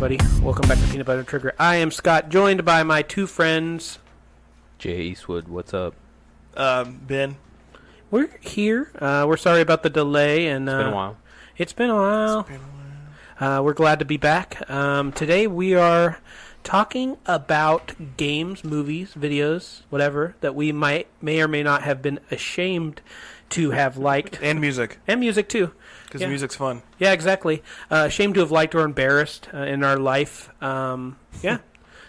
everybody. Welcome back to Peanut Butter and Trigger. I am Scott, joined by my two friends. Jay Eastwood, what's up? Ben. We're here. We're sorry about the delay. And It's been a while. It's been a while. We're glad to be back. Today we are talking about games, movies, videos, whatever, that we may or may not have been ashamed to have liked. And music. And music, too. Because music's fun. Yeah, exactly. Ashamed to have liked or embarrassed in our life. Yeah.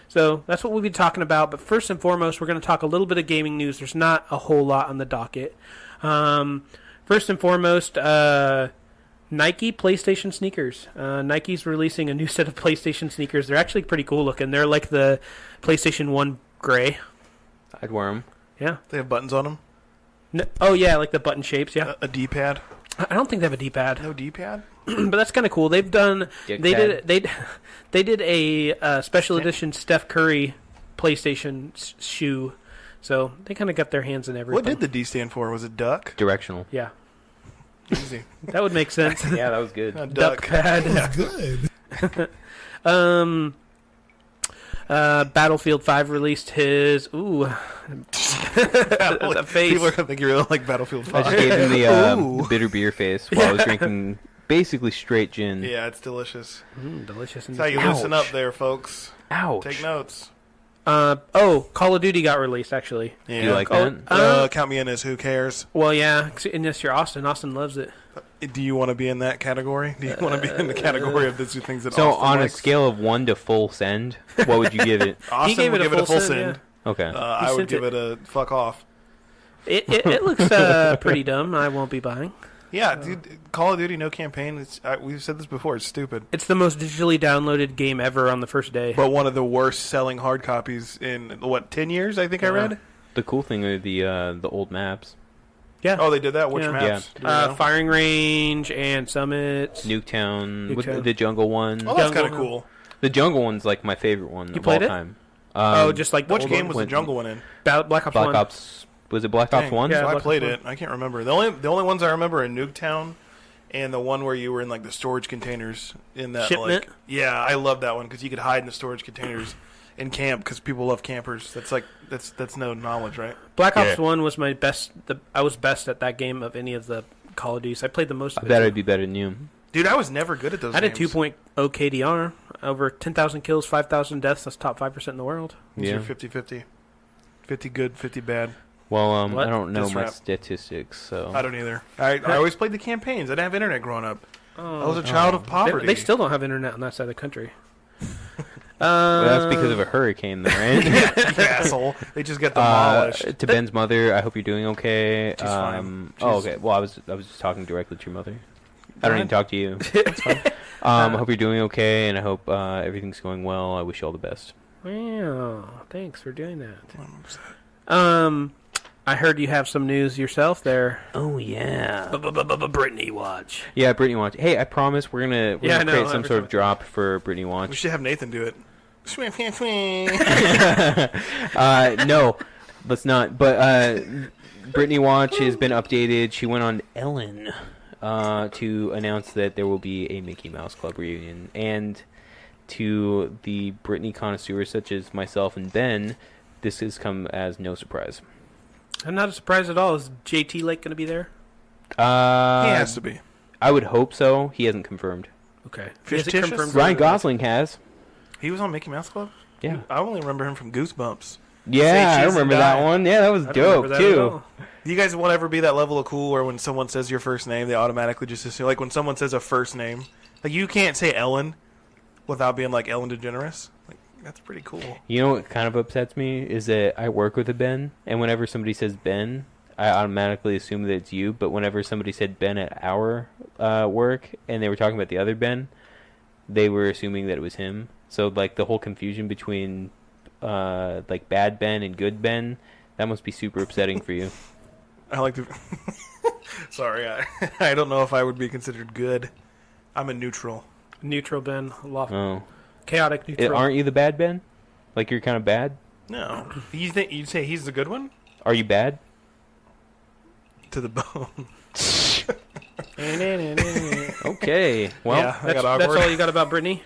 So that's what we'll be talking about. But first and foremost, we're going to talk a little bit of gaming news. There's not a whole lot on the docket. First and foremost, Nike PlayStation sneakers. Nike's releasing a new set of PlayStation sneakers. They're actually pretty cool looking. They're like the PlayStation 1 gray. I'd wear them. Yeah. They have buttons on them? Oh, yeah, like the button shapes, yeah. A D-pad? I don't think they have a D-pad. No D-pad? But that's kind of cool. They've done. They did a special edition Steph Curry PlayStation shoe, so they kind of got their hands in everything. What did the D stand for? Was it duck? Directional. Yeah, Easy. that would make sense. Yeah, that was good. Duck pad. That's good. Battlefield 5 released his the face. People are going to think you really like Battlefield 5. I just gave him the bitter beer face while I was drinking basically straight gin. Yeah, it's delicious. Delicious. That's how you listen up there, folks. Ouch. Take notes. Call of Duty got released, actually. Yeah. Do you like that? Count me in as who cares. Well, yeah, unless you're Austin. Austin loves it. Do you want to be in that category? Do you want to be in the category of the two things that So Austin on likes? a scale of 1 to full send, what would you give it? Austin gave would it a give it a full full send, send. Okay. I would sent give it. it a fuck off. It looks pretty dumb. I won't be buying. Yeah, dude, Call of Duty, no campaign. We've said this before. It's stupid. It's the most digitally downloaded game ever on the first day. But one of the worst selling hard copies in, 10 years, I think I read? The cool thing are the old maps. Yeah. Oh, they did that? Which Yeah. maps? Do we know? Firing Range and Summits. Nuketown, with Nuketown. the jungle one. Oh, that's kind Jungle. of cool. The jungle one's like my favorite one You of played all it? time. Just like the Which old game one. was the jungle one in? Black Ops 1. Black Ops. Was it Black Ops Dang. 1? Yeah. So I Black played Ops it. I can't remember. The only ones I remember are Nuketown and the one where you were in like the storage containers in that Shipment? Yeah, I love that one because you could hide in the storage containers and camp because people love campers. That's no knowledge, right? Black Ops 1 was my best. I was best at that game of any of the Call of Duties. I played the most I of it. bet I'd be better than you. Dude, I was never good at those I had a games. 2.0 KDR. Over 10,000 kills, 5,000 deaths. That's top 5% in the world. It's Yeah. your 50-50. 50 good, 50 bad. Well, What? I don't know Just my rap. statistics, so. I don't either. I always played the campaigns. I didn't have internet growing up. I was a child of poverty. They still don't have internet on that side of the country. Well, that's because of a hurricane, though, right? You asshole. They just get demolished. To Ben's mother, I hope you're doing okay. She's fine. Oh, She's- okay. Well, I was just talking directly to your mother. I don't Go need to talk to you. That's fine. I hope you're doing okay, and I hope everything's going well. I wish you all the best. Wow, thanks for doing that. I heard you have some news yourself there. Oh yeah. Brittany watch. Yeah, Brittany Watch. Hey, I promise we're gonna Yeah, I know, create some every sort time. of drop for Brittany We Watch. should have Nathan do it. No, let's not. But Brittany Watch has been updated. She went on Ellen to announce that there will be a Mickey Mouse Club reunion, and to the Brittany connoisseurs such as myself and Ben, this has come as no surprise. I'm not surprised at all. Is JT Lake going to be there? He has to be. I would hope so. He hasn't confirmed. Okay. Fictitious? Ryan Gosling has. He was on Mickey Mouse Club? Yeah. I only remember him from Goosebumps. Yeah, Say I cheese and remember die. that one. Yeah, that was I don't dope remember that at too. all. Do you guys want to ever be that level of cool where when someone says your first name, they automatically just assume, like when someone says a first name, like you can't say Ellen without being like Ellen DeGeneres? Like, that's pretty cool. You know what kind of upsets me is that I work with a Ben, and whenever somebody says Ben, I automatically assume that it's you. But whenever somebody said Ben at our work, and they were talking about the other Ben, they were assuming that it was him. So like the whole confusion between like bad Ben and good Ben, that must be super upsetting for you. I like to. Sorry, I don't know if I would be considered good. I'm a neutral. Neutral Ben. Lawful. Oh, Chaotic neutral. aren't you the bad Ben? Like you're kind of bad? No, you think you'd say he's the good one? Are you bad? To the bone. Okay. Well, Yeah, I got That's awkward. all you got about Brittany?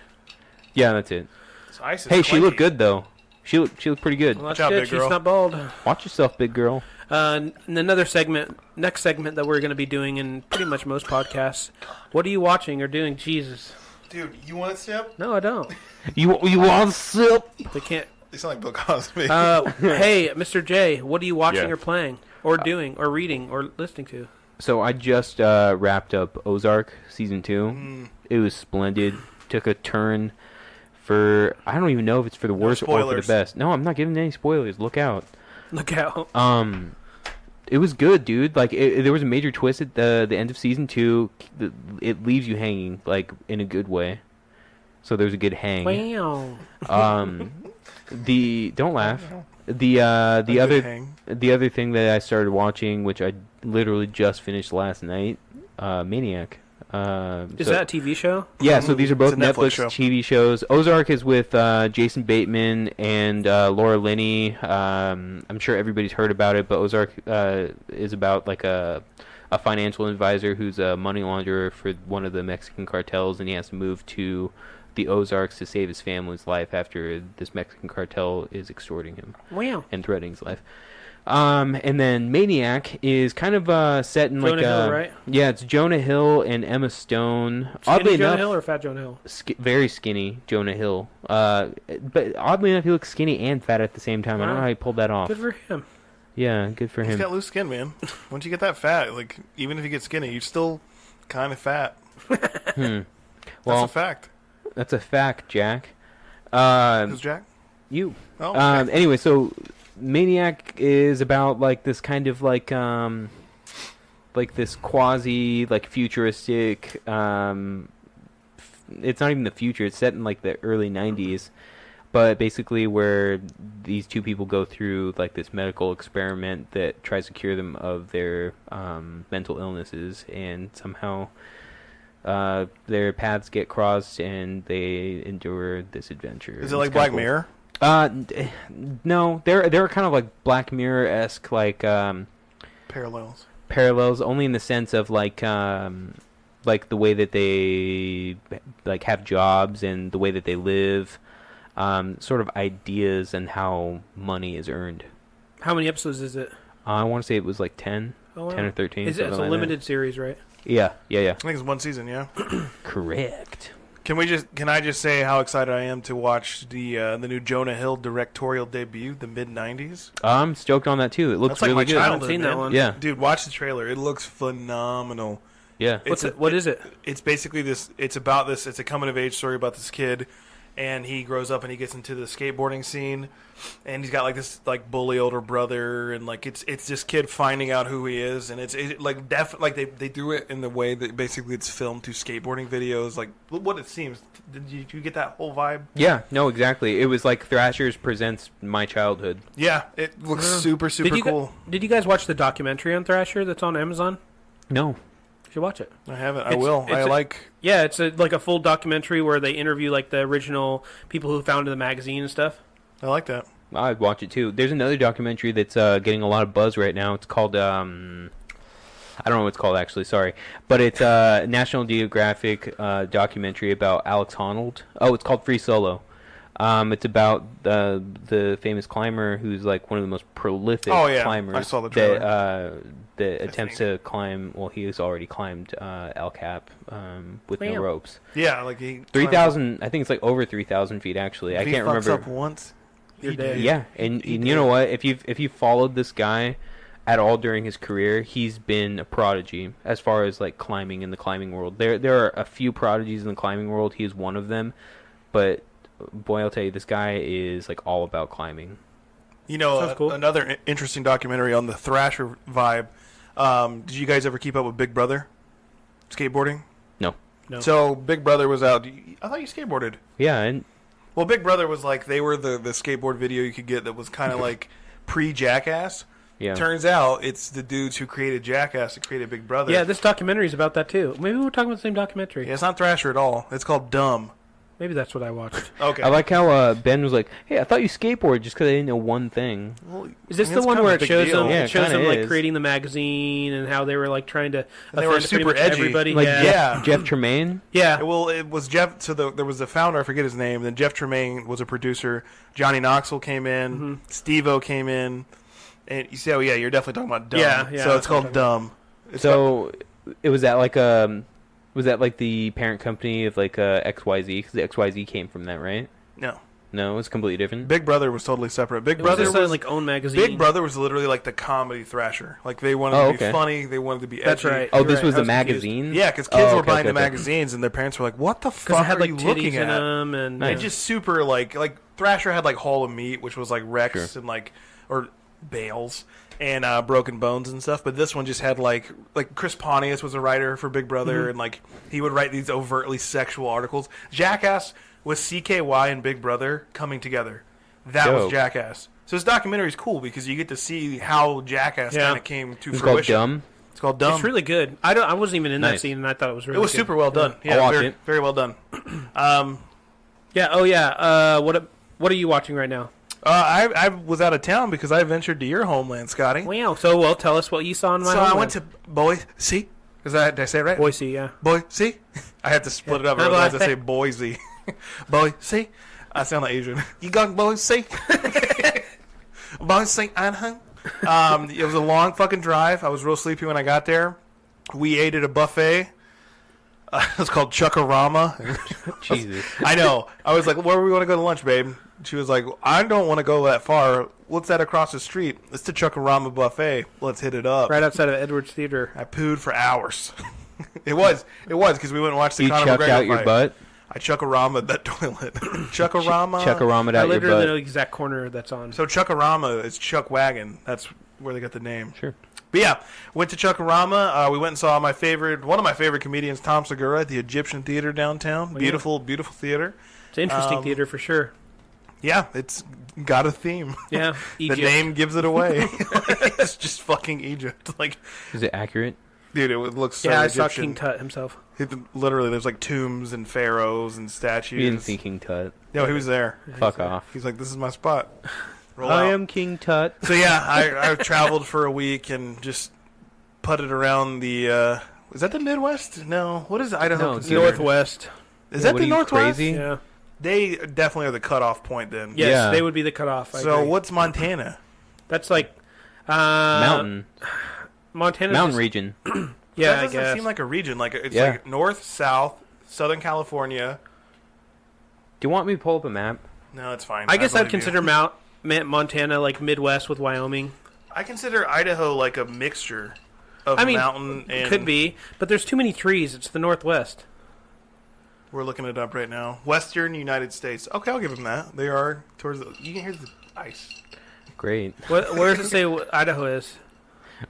Yeah, that's it. So ice is Hey, she looked clanky. good though. She looked pretty good. Well, Watch that's out, good. big She's girl. not bald. Watch yourself, big girl. And another segment, next segment that we're going to be doing in pretty much most podcasts. What are you watching or doing? Jesus. Dude, you want a sip? No, I don't. You want sip? They can't. You sound like Bill Cosby. Hey, Mr. J, what are you watching Yeah. or playing or doing or reading or listening to? So I just wrapped up Ozark season 2. It was splendid. Took a turn for I don't even know if it's for the worst or for the spoilers. best. No, I'm not giving any spoilers. Look out. Look out. It was good, dude. Like there was a major twist at the end of season 2. It leaves you hanging, like in a good way. So there's a good hang. Wow. Don't laugh. The good other hang. the other thing that I started watching, which I literally just finished last night, Maniac. Is that a TV show? Yeah, so these are both It's a Netflix Netflix show. TV shows. Ozark is with Jason Bateman and Laura Linney. I'm sure everybody's heard about it, but Ozark is about like a financial advisor who's a money launderer for one of the Mexican cartels, and he has to move to the Ozarks to save his family's life after this Mexican cartel is extorting him Wow. and threatening his life. And then Maniac is kind of set in Jonah Hill, right? Yeah, it's Jonah Hill and Emma Stone. Skinny Oddly Jonah enough, Hill or Fat Jonah Hill? very skinny Jonah Hill. But oddly enough, he looks skinny and fat at the same time. I don't know Wow. how he pulled that off. Good for him. Yeah, good for He's him. got loose skin, man. Once you get that fat, like even if you get skinny, you're still kind of fat. That's Well, a fact. that's a fact, Jack. Who's Jack? You. Oh, okay. Anyway, so Maniac is about like this kind of like this quasi like futuristic. It's not even the future. It's set in like the early '90s, but basically where these two people go through like this medical experiment that tries to cure them of their mental illnesses, and somehow their paths get crossed and they endure this adventure. Is it like Black Mirror? No, they're kind of like Black Mirror-esque, like Parallels. parallels, only in the sense of like the way that they like have jobs and the way that they live, sort of ideas and how money is earned. How many episodes is it? I want to say it was like 10, Oh, wow. 10 or 13. Is it? It's something a like limited series, right? that. Yeah. I think it's one season. Yeah. Correct. Can I just say how excited I am to watch the new Jonah Hill directorial debut, the mid '90s? I'm stoked on that too. It looks That's like really my good. childhood. I haven't seen that man. one. Yeah. Dude, watch the trailer. It looks phenomenal. Yeah. What is it? It's basically this. It's about this. It's a coming of age story about this kid, and he grows up and he gets into the skateboarding scene, and he's got like this like bully older brother, and like it's this kid finding out who he is, and it's like they do it in the way that basically it's filmed through skateboarding videos, like what it seems. Did you get that whole vibe? Yeah. No, exactly. It was like Thrashers presents My Childhood. Yeah, it looks super cool. Did you guys watch the documentary on Thrasher that's on Amazon? No. You should watch it. I haven't. I will. Yeah, it's like a full documentary where they interview like the original people who founded the magazine and stuff. I like that. I'd watch it too. There's another documentary that's getting a lot of buzz right now. It's called I don't know what it's called actually. Sorry, but it's a National Geographic documentary about Alex Honnold. Oh, it's called Free Solo. It's about the famous climber who's like one of the most prolific climbers. I saw the trailer. That attempts to climb. Well, he has already climbed El Cap with no ropes. Yeah, like he 3,000. I think it's like over 3,000 feet actually. I can't remember. Up once. You're dead. Yeah, and you know what? If you followed this guy at all during his career, he's been a prodigy as far as like climbing in the climbing world. There are a few prodigies in the climbing world. He is one of them, but boy, I'll tell you, this guy is like all about climbing. You know, Sounds cool. Another interesting documentary on the Thrasher vibe. Did you guys ever keep up with Big Brother skateboarding? No. So Big Brother was out. I thought you skateboarded. Yeah, and Well, Big Brother was like they were the skateboard video you could get that was kind of like pre-Jackass. yeah. Turns out it's the dudes who created Jackass that created Big Brother. Yeah, this documentary is about that too. Maybe we're talking about the same documentary. Yeah, it's not Thrasher at all. It's called Dumb. Maybe that's what I watched. Okay. I like how Ben was like, "Hey, I thought you skateboard just because I didn't know one thing." Well, Is this I mean, the it's one kind where of a it big shows deal. them? Yeah, It it shows them kinda like is. creating the magazine and how they were like trying to. And they were offend pretty super much edgy. Everybody, Like yeah. Jeff Tremaine. Yeah. Well, it was Jeff. So there was the founder. I forget his name. Then Jeff Tremaine was a producer. Johnny Knoxville came in. Steve-O came in. And you see, yeah, you're definitely talking about Dumb. Yeah, So it's that's what I'm called Dumb. It's So it was that like was that like the parent company of like XYZ? Because the XYZ came from that, right? no. No, it's completely different. Big Brother was totally separate. Big It was Brother just was like own magazine. Big Brother was literally like the comedy thrasher. Like they wanted to be okay. funny. They wanted to be edgy. That's right. Oh, You're this right. was I the confused. magazine. Yeah, because kids were okay, buying okay, the okay. magazines, and their parents were like, "What the Because fuck it had are like you titties looking in at?" them and Nice. And just super like Thrasher had like Hall of Meat, which was like Rex Sure. and like or Bales and Broken Bones and stuff. But this one just had like Chris Pontius was a writer for Big Brother, and like he would write these overtly sexual articles. Jackass was CKY and Big Brother coming together. That was Dope. Jackass. So this documentary is cool because you get to see how Jackass Yeah. kind of came to It's called fruition. Dumb. It's called Dumb. It's really good. I wasn't even in that Nice. scene, and I thought it was really. it was good. super well done. Yeah, I'll watch very, it. very well done. Yeah. Oh yeah. What are you watching right now? I was out of town because I ventured to your homeland, Scotty. Wow. So well, tell us what you saw in my. So I homeland. went to Boise. Did I say it right? Boise. Yeah. Boise. I had to split it up. Yeah. I had to say Boise. Boise. I sound like Asian. You got Boise? Boise, Idaho. It was a long fucking drive. I was real sleepy when I got there. We ate at a buffet. It was called Chuckarama. Jesus. I know. I was like, where do we want to go to lunch, babe? She was like, I don't want to go that far. What's that across the street? It's the Chuckarama Buffet. Let's hit it up. Right outside of Edwards Theater. I pooed for hours. It was because we went and watched the You Conor chucked McGregor out your fight. butt. I Chuckarama that toilet. Chuckarama. Chuckarama I out your literally know butt. the exact corner that's on. So Chuckarama is Chuck Wagon. That's where they got the name. Sure. But yeah, went to Chuckarama. We went and saw one of my favorite comedians, Tom Segura, at the Egyptian Theater downtown. yeah. Beautiful, beautiful theater. It's an interesting theater for sure. Yeah, it's got a theme. Yeah. The Egypt. name gives it away. It's just fucking Egypt. Like, Is it accurate? dude, it looks so Yeah, I saw Egyptian. King Tut himself. Literally, there's like tombs and pharaohs and statues. You didn't see King Tut. No, he was there. Fuck off. He's like, this is my spot. Roll I out. am King Tut. So yeah, I traveled for a week and just putted around the. Is that the Midwest? No. What is Idaho No, considered? Northwest. Is that What the are you, Northwest? crazy? Yeah. They definitely are the cutoff point then. Yes, Yeah. they would be the cutoff. I So agree. what's Montana? That's like Mountain. Montana. Mountain region. Yeah, that I doesn't guess. seem like a region. Like it's Yeah. like north, south, Southern California. Do you want me to pull up a map? No, it's fine. I guess believe I'd consider Montana like Midwest with Wyoming. I consider Idaho like a mixture of I mean, mountain and. Could be, but there's too many trees. It's the Northwest. We're looking it up right now. Western United States. Okay, I'll give them that. They are towards the. You can hear the ice. Great. Where does it say what Idaho is?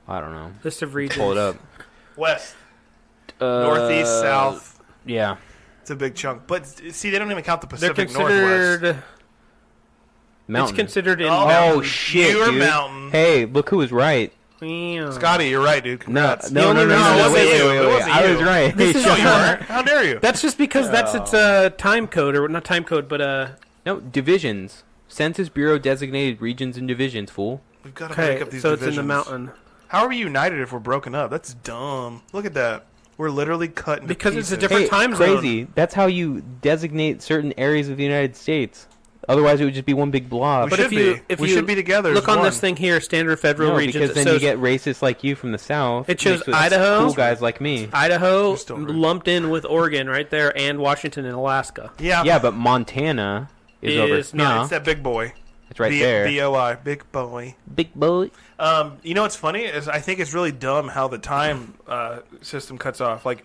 I don't know. List of regions. Pull it up. West, northeast, south. Yeah. It's a big chunk, but see, they don't even count the They're Pacific considered. Northwest. Mountain. It's considered in. Oh, Oh shit, You're dude. mountain. Hey, look who was right. Meow. Scotty, you're right, dude. No, Congrats. no, no, no, only no, reason no, it wasn't wait, you. wait, It wait, wasn't I you. was right. This is No, just you weren't. How dare you? That's just because that's its time code, or not time code, but No, divisions. Census Bureau designated regions and divisions, fool. We've got to break okay. up these So divisions. it's in the mountain How are we united if we're broken up? That's dumb. Look at that. We're literally cut into because it's a pieces. different time zone. Crazy. That's how you designate certain areas of the United States. Otherwise, it would just be one big blob. We But should if we you should be together. Look as on one. this thing here, standard federal No, regions. because then It you shows get racists like you from the South. It shows mixed with Idaho. cool guys like me. Idaho You're still right. lumped in with Oregon right there, and Washington and Alaska. Yeah, Yeah, but Montana is Is over. not. No, it's that big boy. it's right there. B-O-I, big boy. Big boy. You know what's funny is I think it's really dumb how the time system cuts off. Like,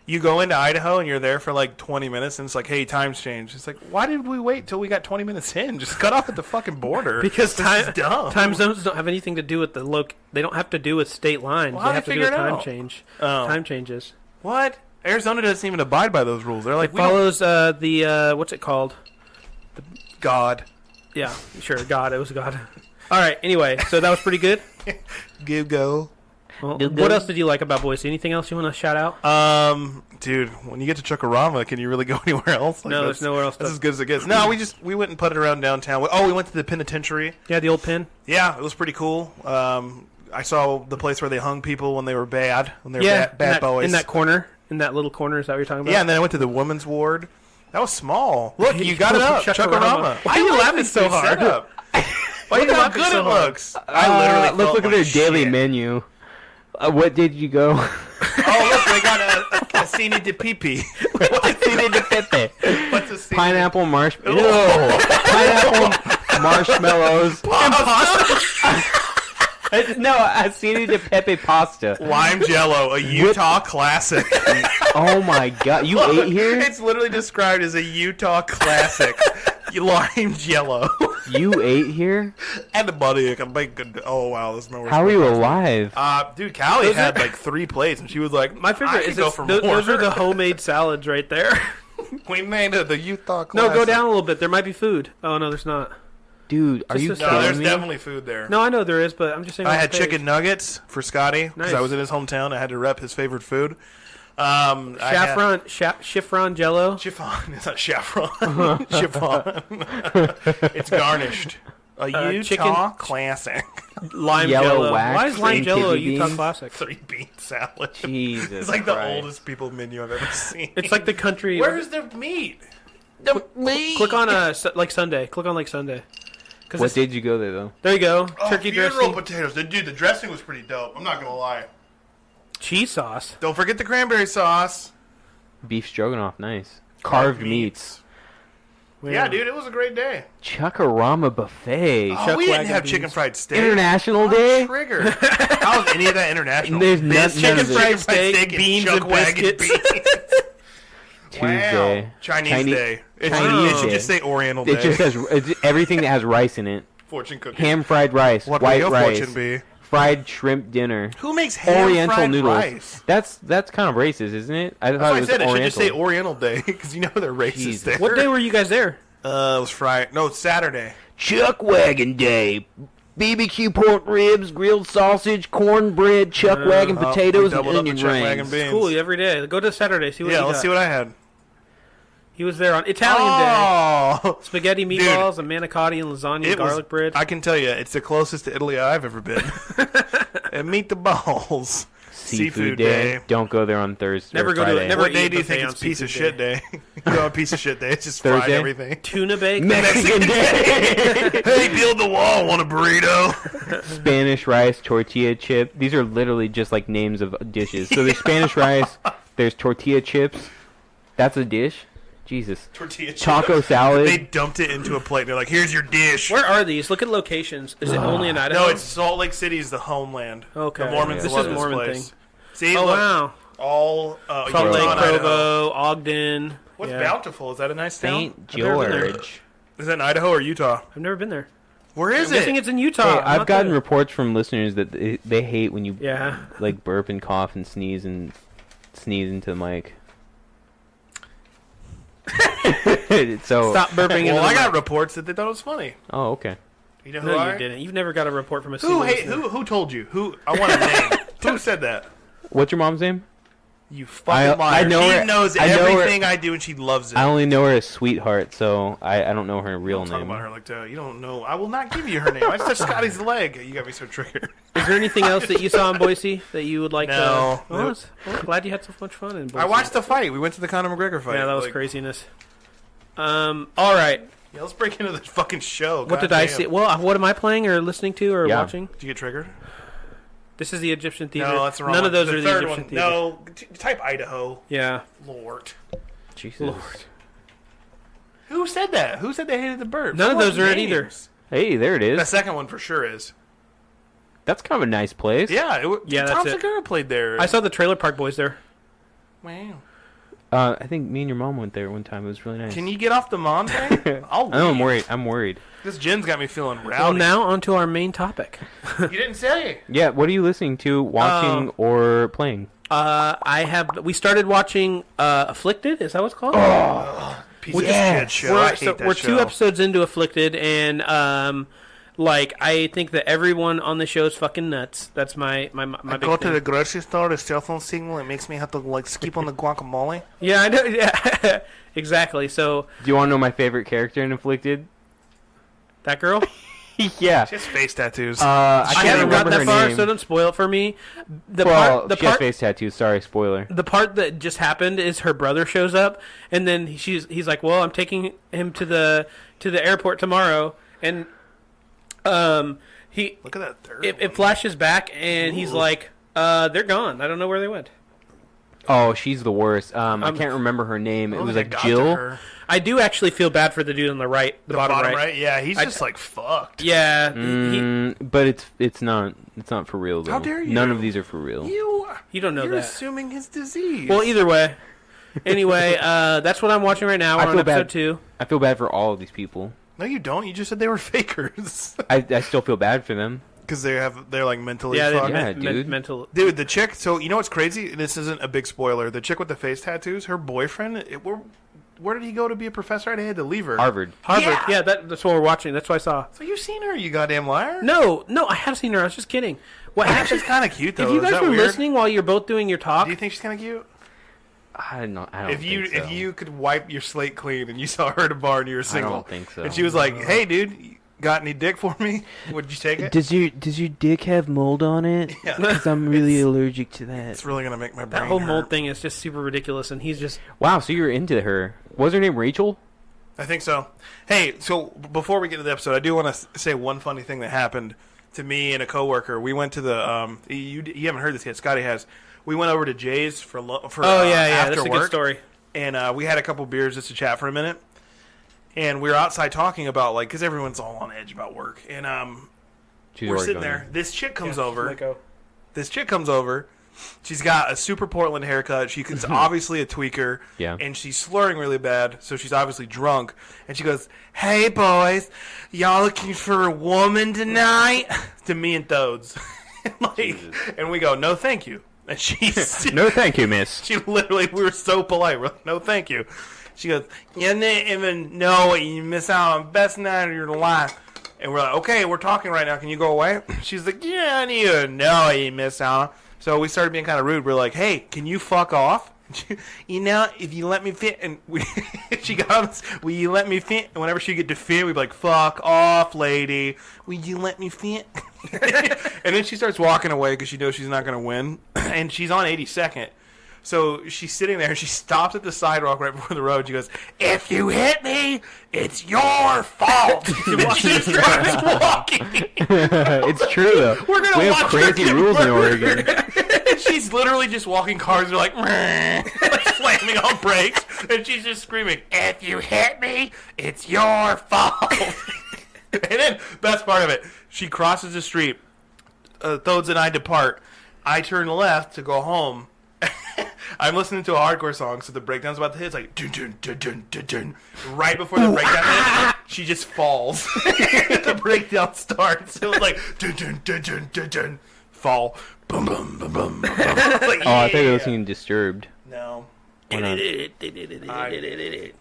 you go into Idaho and you're there for like 20 minutes, and it's like, hey, time's changed. It's like, why did we wait till we got 20 minutes in? Just cut off at the fucking border. Because This is dumb. time zones don't have anything to do with the They don't have to do with state lines. Well, they how'd have they to do with figure it time out? change. Oh. Time changes. What? Arizona doesn't even abide by those rules. They're like, It we don't- follows the what's it called? God. Yeah, sure. God, it was God. All right. Anyway, so that was pretty good. Go. Well, what else did you like about Boise? Anything else you want to shout out? Dude, when you get to Chuckarama, can you really go anywhere else? No, there's nowhere else. That's as good as it gets. No, we went and putted around downtown. Oh, we went to the penitentiary. Yeah, the old pen. Yeah, it was pretty cool. I saw the place where they hung people when they were bad, when they were bad boys. In that corner, in that little corner, is that what you're talking about? Yeah, and then I went to the women's ward. That was small. Look, you got it up. Chuckarama. Why are you laughing so hard? Why are you laughing so hard? It looks. I literally let's look at their daily menu. What did you go? Oh, look, they got a cine de pipi. Cine de pepe. What's a cine? Pineapple marshmallows. Pineapple marshmallows. And pasta. No, a cine de pepe pasta. Lime Jello, a Utah classic. Oh my god, you ate here? It's literally described as a Utah classic. Lime Jello. You ate here? And a buddy, can make good. Oh wow, there's no. How are you alive? Dude, Callie had like 3 plates, and she was like, "My favorite is go for those more." are the homemade salads right there." We made it the Utah classic. No, go down a little bit. There might be food. Oh no, there's not. Dude, are you kidding me? No, there's definitely food there. No, I know there is, but I'm just saying. I had chicken nuggets for Scotty because Nice. I was in his hometown. I had to rep his favorite food. Chiffon Jello. Chiffon. It's not chiffon. Chiffon. It's garnished. A Utah chicken- classic. Lime Yellow Jello. wax, Why is lime green Jello a kidney Utah beans. classic? 3-bean salad. Jesus It's like Christ. the oldest people menu I've ever seen. It's like the country. Where's the meat? Click on like Sunday. Click on like Sunday. What did you go there, though? There you go. Oh, Turkey funeral dressing. potatoes. Dude, the dressing was pretty dope. I'm not going to lie. Cheese sauce. Don't forget the cranberry sauce. Beef stroganoff, nice. Carved meats. Yeah, dude, it was a great day. Chuckarama buffet. Oh, we didn't wagon have beans. chicken fried steak. International Day? Trigger. How is any of that international? There's none of chicken it. fried steak, beans chuck and wagon biscuits. beans. Tuesday. Wow. Chinese Day. It Chinese should Day. just say Oriental Day. It just says it's everything that has rice in it. Fortune cookie. Ham fried rice, What white will your rice, fortune be? fried shrimp dinner, Who makes ham Oriental fried noodles. rice? That's kind of racist, isn't it? I That's thought why it I was said it should Oriental. just say Oriental Day because you know they're racist Jesus. there. What day were you guys there? It was Friday. No, it's Saturday. Chuck Wagon Day. BBQ pork ribs, grilled sausage, cornbread, chuck wagon we potatoes, and doubled up the onion chuck wagon rings. beans. Cool, every day. Go to Saturday. See what Yeah, you let's got. see what I had. He was there on Italian Day. Oh, Spaghetti meatballs and manicotti and lasagna and garlic bread. I can tell you, it's the closest to Italy I've ever been. And meet the balls. Seafood day. Don't go there on Thursday. Never or go to it. Friday. Never What day eat do you buffet think on it's piece of seafood shit day? You go on piece of shit day. It's just fried Thursday? everything. Tuna bake. Mexican day. Hey, build the wall. Want a burrito? Spanish rice, tortilla chip. These are literally just like names of dishes. So there's Spanish rice. There's tortilla chips. That's a dish. Jesus. Tortilla chips. Taco salad. They dumped it into a plate. They're like, here's your dish. Where are these? Look at locations. Is it only in Idaho? No, it's Salt Lake City is the homeland. Okay. The Mormons This love is a Mormon place. thing. See, Oh, look, wow. all Salt Lake, Utah and Idaho. Provo, Ogden. What's Yeah. Bountiful? Is that a nice town? St. never been there. George. Is that in Idaho or Utah? I've never been there. Where is I'm guessing it? it's in Utah. Hey, I'm I've not gotten there. reports from listeners that they hate when you Yeah. like burp and cough and sneeze into the mic. So Stop burping into Well, the I got mic. reports that they thought it was funny. Oh, okay. You know who No, I? you didn't. You've never got a report from a Who? single Hey, listener. who told you? Who? I want a name. Who said that? What's your mom's name? You fucking liar. I know she her- knows I know her- everything I do, and she loves it. I only know her as Sweetheart, so I don't know her real Don't talk name. about her like that. You don't know. I will not give you her name. I just touched Scotty's leg. You got me so triggered. Is there anything else that you saw in Boise that you would like No. to... Well, I'm glad you had so much fun in Boise. I watched the fight. We went to the Conor McGregor fight. Yeah, that was Like, craziness. All right. Yeah, let's break into the fucking show. What did I see? Well, what am I playing or listening to or Yeah. watching? Did you get triggered? This is the Egyptian theater. No, that's the wrong None one. of those the are the third Egyptian one. theater. No, type Idaho. Yeah. Lord. Jesus. Who said that? Who said they hated the birds? None of What those are it names? either. Hey, there it The is. second one for sure is. That's kind of a nice place. Yeah, Yeah, Tom that's it. Segura played there. I saw the Trailer Park Boys there. Wow. I think me and your mom went there one time. It was really nice. Can you get off the mom thing? I'll I know, I'm leave. worried. I'm worried. This gin's got me feeling rowdy. Well, now on to our main topic. You didn't say. Yeah, what are you listening to, watching, or playing? We started watching Afflicted. Is that what it's called? Piece of shit show. I hate that we're show. 2 episodes into Afflicted, and Like, I think that everyone on the show is fucking nuts. That's my I big go thing. to the grocery store, the cell phone signal, it makes me have to like skip on the guacamole. Yeah, I know. Yeah, exactly. So Do you want to know my favorite character in Afflicted? that girl. Yeah. She has face tattoos. I I can't haven't got remember that her far, name. so don't spoil it for me. The Well, part, she has face tattoos. Sorry, spoiler. the part that just happened is her brother shows up, and then he's like, "Well, I'm taking him to the airport tomorrow," and he Look at that third. it flashes back, and he's like, "They're gone. I don't know where they went." Oh, she's the worst. I can't remember her name. It was like Jill. I do actually feel bad for the dude on the right, the bottom right. Yeah, he's just like fucked. Yeah, But it's not for real though. How dare you? None of these are for real. you don't know You're that. assuming his disease. Well, either way. Anyway, that's what I'm watching right now. We're on episode 2. I feel bad for all of these people. No, you don't. You just said they were fakers. I still feel bad for them. Because they're like mentally Yeah, fucked. Yeah, dude. mental. Dude, the chick. So you know what's crazy? This isn't a big spoiler. The chick with the face tattoos, her boyfriend. Where did he go to be a professor? I had to leave her. Harvard. Yeah, that's what we're watching. That's what I saw. So you've seen her, you goddamn liar. No, I have seen her. I was just kidding. What happened? She's kind of cute though. If you Is guys that were weird? listening while you're both doing your talk, Do you think she's kind of cute? I don't If you think so. if you could wipe your slate clean and you saw her at a bar and you were single, don't think so. and she was like, "Hey, dude, you got any dick for me? Would you take it?" Does your dick have mold on it? Yeah. Because I'm really allergic to that. It's really gonna make my brain that whole hurt. mold thing is just super ridiculous, and he's just Wow, so you're into her. Was her name Rachel? I think so. Hey, so before we get to the episode, I do want to say one funny thing that happened to me and a coworker. We went to the you haven't heard this yet. Scotty has. We went over to Jay's for after that's a work, good story. and we had a couple beers just to chat for a minute. And we were outside talking about because everyone's all on edge about work, and She's we're already sitting gone. there. This chick comes Yeah, over. let go. This chick comes over. She's got a super Portland haircut. She's obviously a tweaker. Yeah. And she's slurring really bad, so she's obviously drunk. And she goes, "Hey, boys, y'all looking for a woman tonight?" to me and Thodes. And we go, "No, thank you." And she's... No, thank you, miss. She literally, we were so polite. We're like, "No, thank you." She goes, "You didn't even know what you miss out on the best night of your life." And we're like, "Okay, we're talking right now. Can you go away?" She's like, "Yeah, I didn't even know what you miss out on." So we started being kind of rude. We're like, "Hey, can you fuck off?" You know, if you let me fit, and she got on this, "Will you let me fit?" And whenever she get to fit, we'd be like, "Fuck off, lady. Will you let me fit?" And then she starts walking away because she knows she's not going to win. And she's on 82nd. So she's sitting there and she stops at the sidewalk right before the road. She goes, "If you hit me, it's your fault." She just keeps walking. It's true though. We're gonna we have watch her crazy get rules in murdered. Oregon. She's literally just walking. Cars are like, like slamming on brakes, and she's just screaming, "If you hit me, it's your fault." And then, best part of it, she crosses the street. Thodes and I depart. I turn left to go home. I'm listening to a hardcore song, so the breakdown's about to hit. It's like dun dun dun dun dun dun. Right before the breakdown hits, she just falls. The breakdown starts. It was like dun dun dun dun dun dun. Fall. Boom boom boom boom. Like, Oh, I thought you were listening to Disturbed. No. Why not?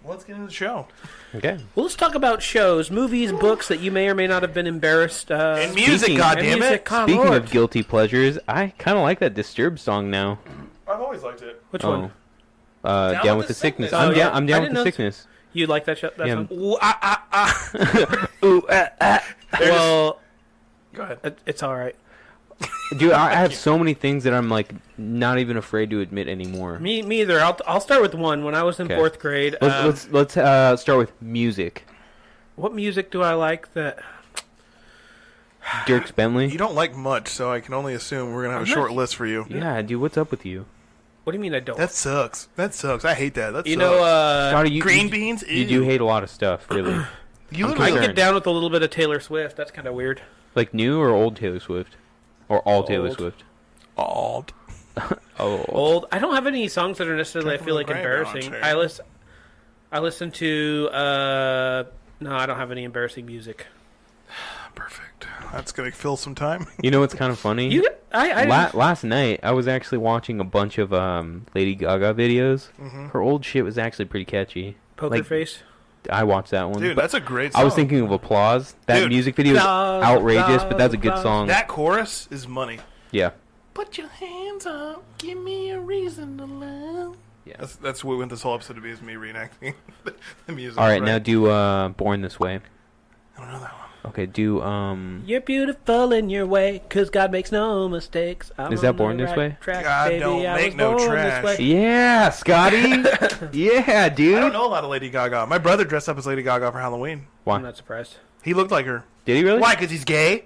Let's get into the show. Okay. Well, let's talk about shows, movies, books that you may or may not have been embarrassed. And music, Speaking- goddammit. and music, God, Speaking Lord. of guilty pleasures, I kind of like that Disturbed song now. I've always liked it. Which one? Down with the sickness. Oh, I'm yeah. down. I'm I down didn't with the know- sickness. You like that show? That Yeah. song? Ooh, ah, ah, ah. Ooh, Well, Go ahead. it's all right. dude, I have so many things that I'm like not even afraid to admit anymore. Me either. I'll start with one. When I was in Okay. 4th grade, Let's start with music. what music do I like that? Dierks Bentley. You don't like much, so I can only assume we're gonna have a I'm short not- list for you. Yeah, dude, what's up with you? What do you mean I don't? That sucks. That sucks. I hate that. That you sucks. know, Scotty, you, green you, beans. You do hate a lot of stuff, really. You I'm I literally. can concerned. get down with a little bit of Taylor Swift. That's kind of weird. Like new or old Taylor Swift, or all Taylor Old. Swift. Old. Oh, Old. I don't have any songs that are necessarily I Check feel the like brain embarrassing. on, I listen to. No, I don't have any embarrassing music. Perfect. That's gonna fill some time. You know what's kind of funny? Last night, I was actually watching a bunch of Lady Gaga videos. Mm-hmm. Her old shit was actually pretty catchy. Poker like- Face. I watched that one. Dude, but that's a great song. I was thinking of Applause. That Dude. music video is outrageous, but that's a good song. That chorus is money. Yeah. Put your hands up, give me a reason to love. Yeah. That's what we want this whole episode to be, is me reenacting the music. All right, now do Born This Way. I don't know that one. Okay, do You're beautiful in your way, 'cause God makes no mistakes. I'm Is that on Born the This right Way? Track, God baby. don't I make was no born trash. this way. Yeah, Scotty. Yeah, dude. I don't know a lot of Lady Gaga. My brother dressed up as Lady Gaga for Halloween. Why? I'm not surprised. He looked like her. Did he really? Why? Because he's gay?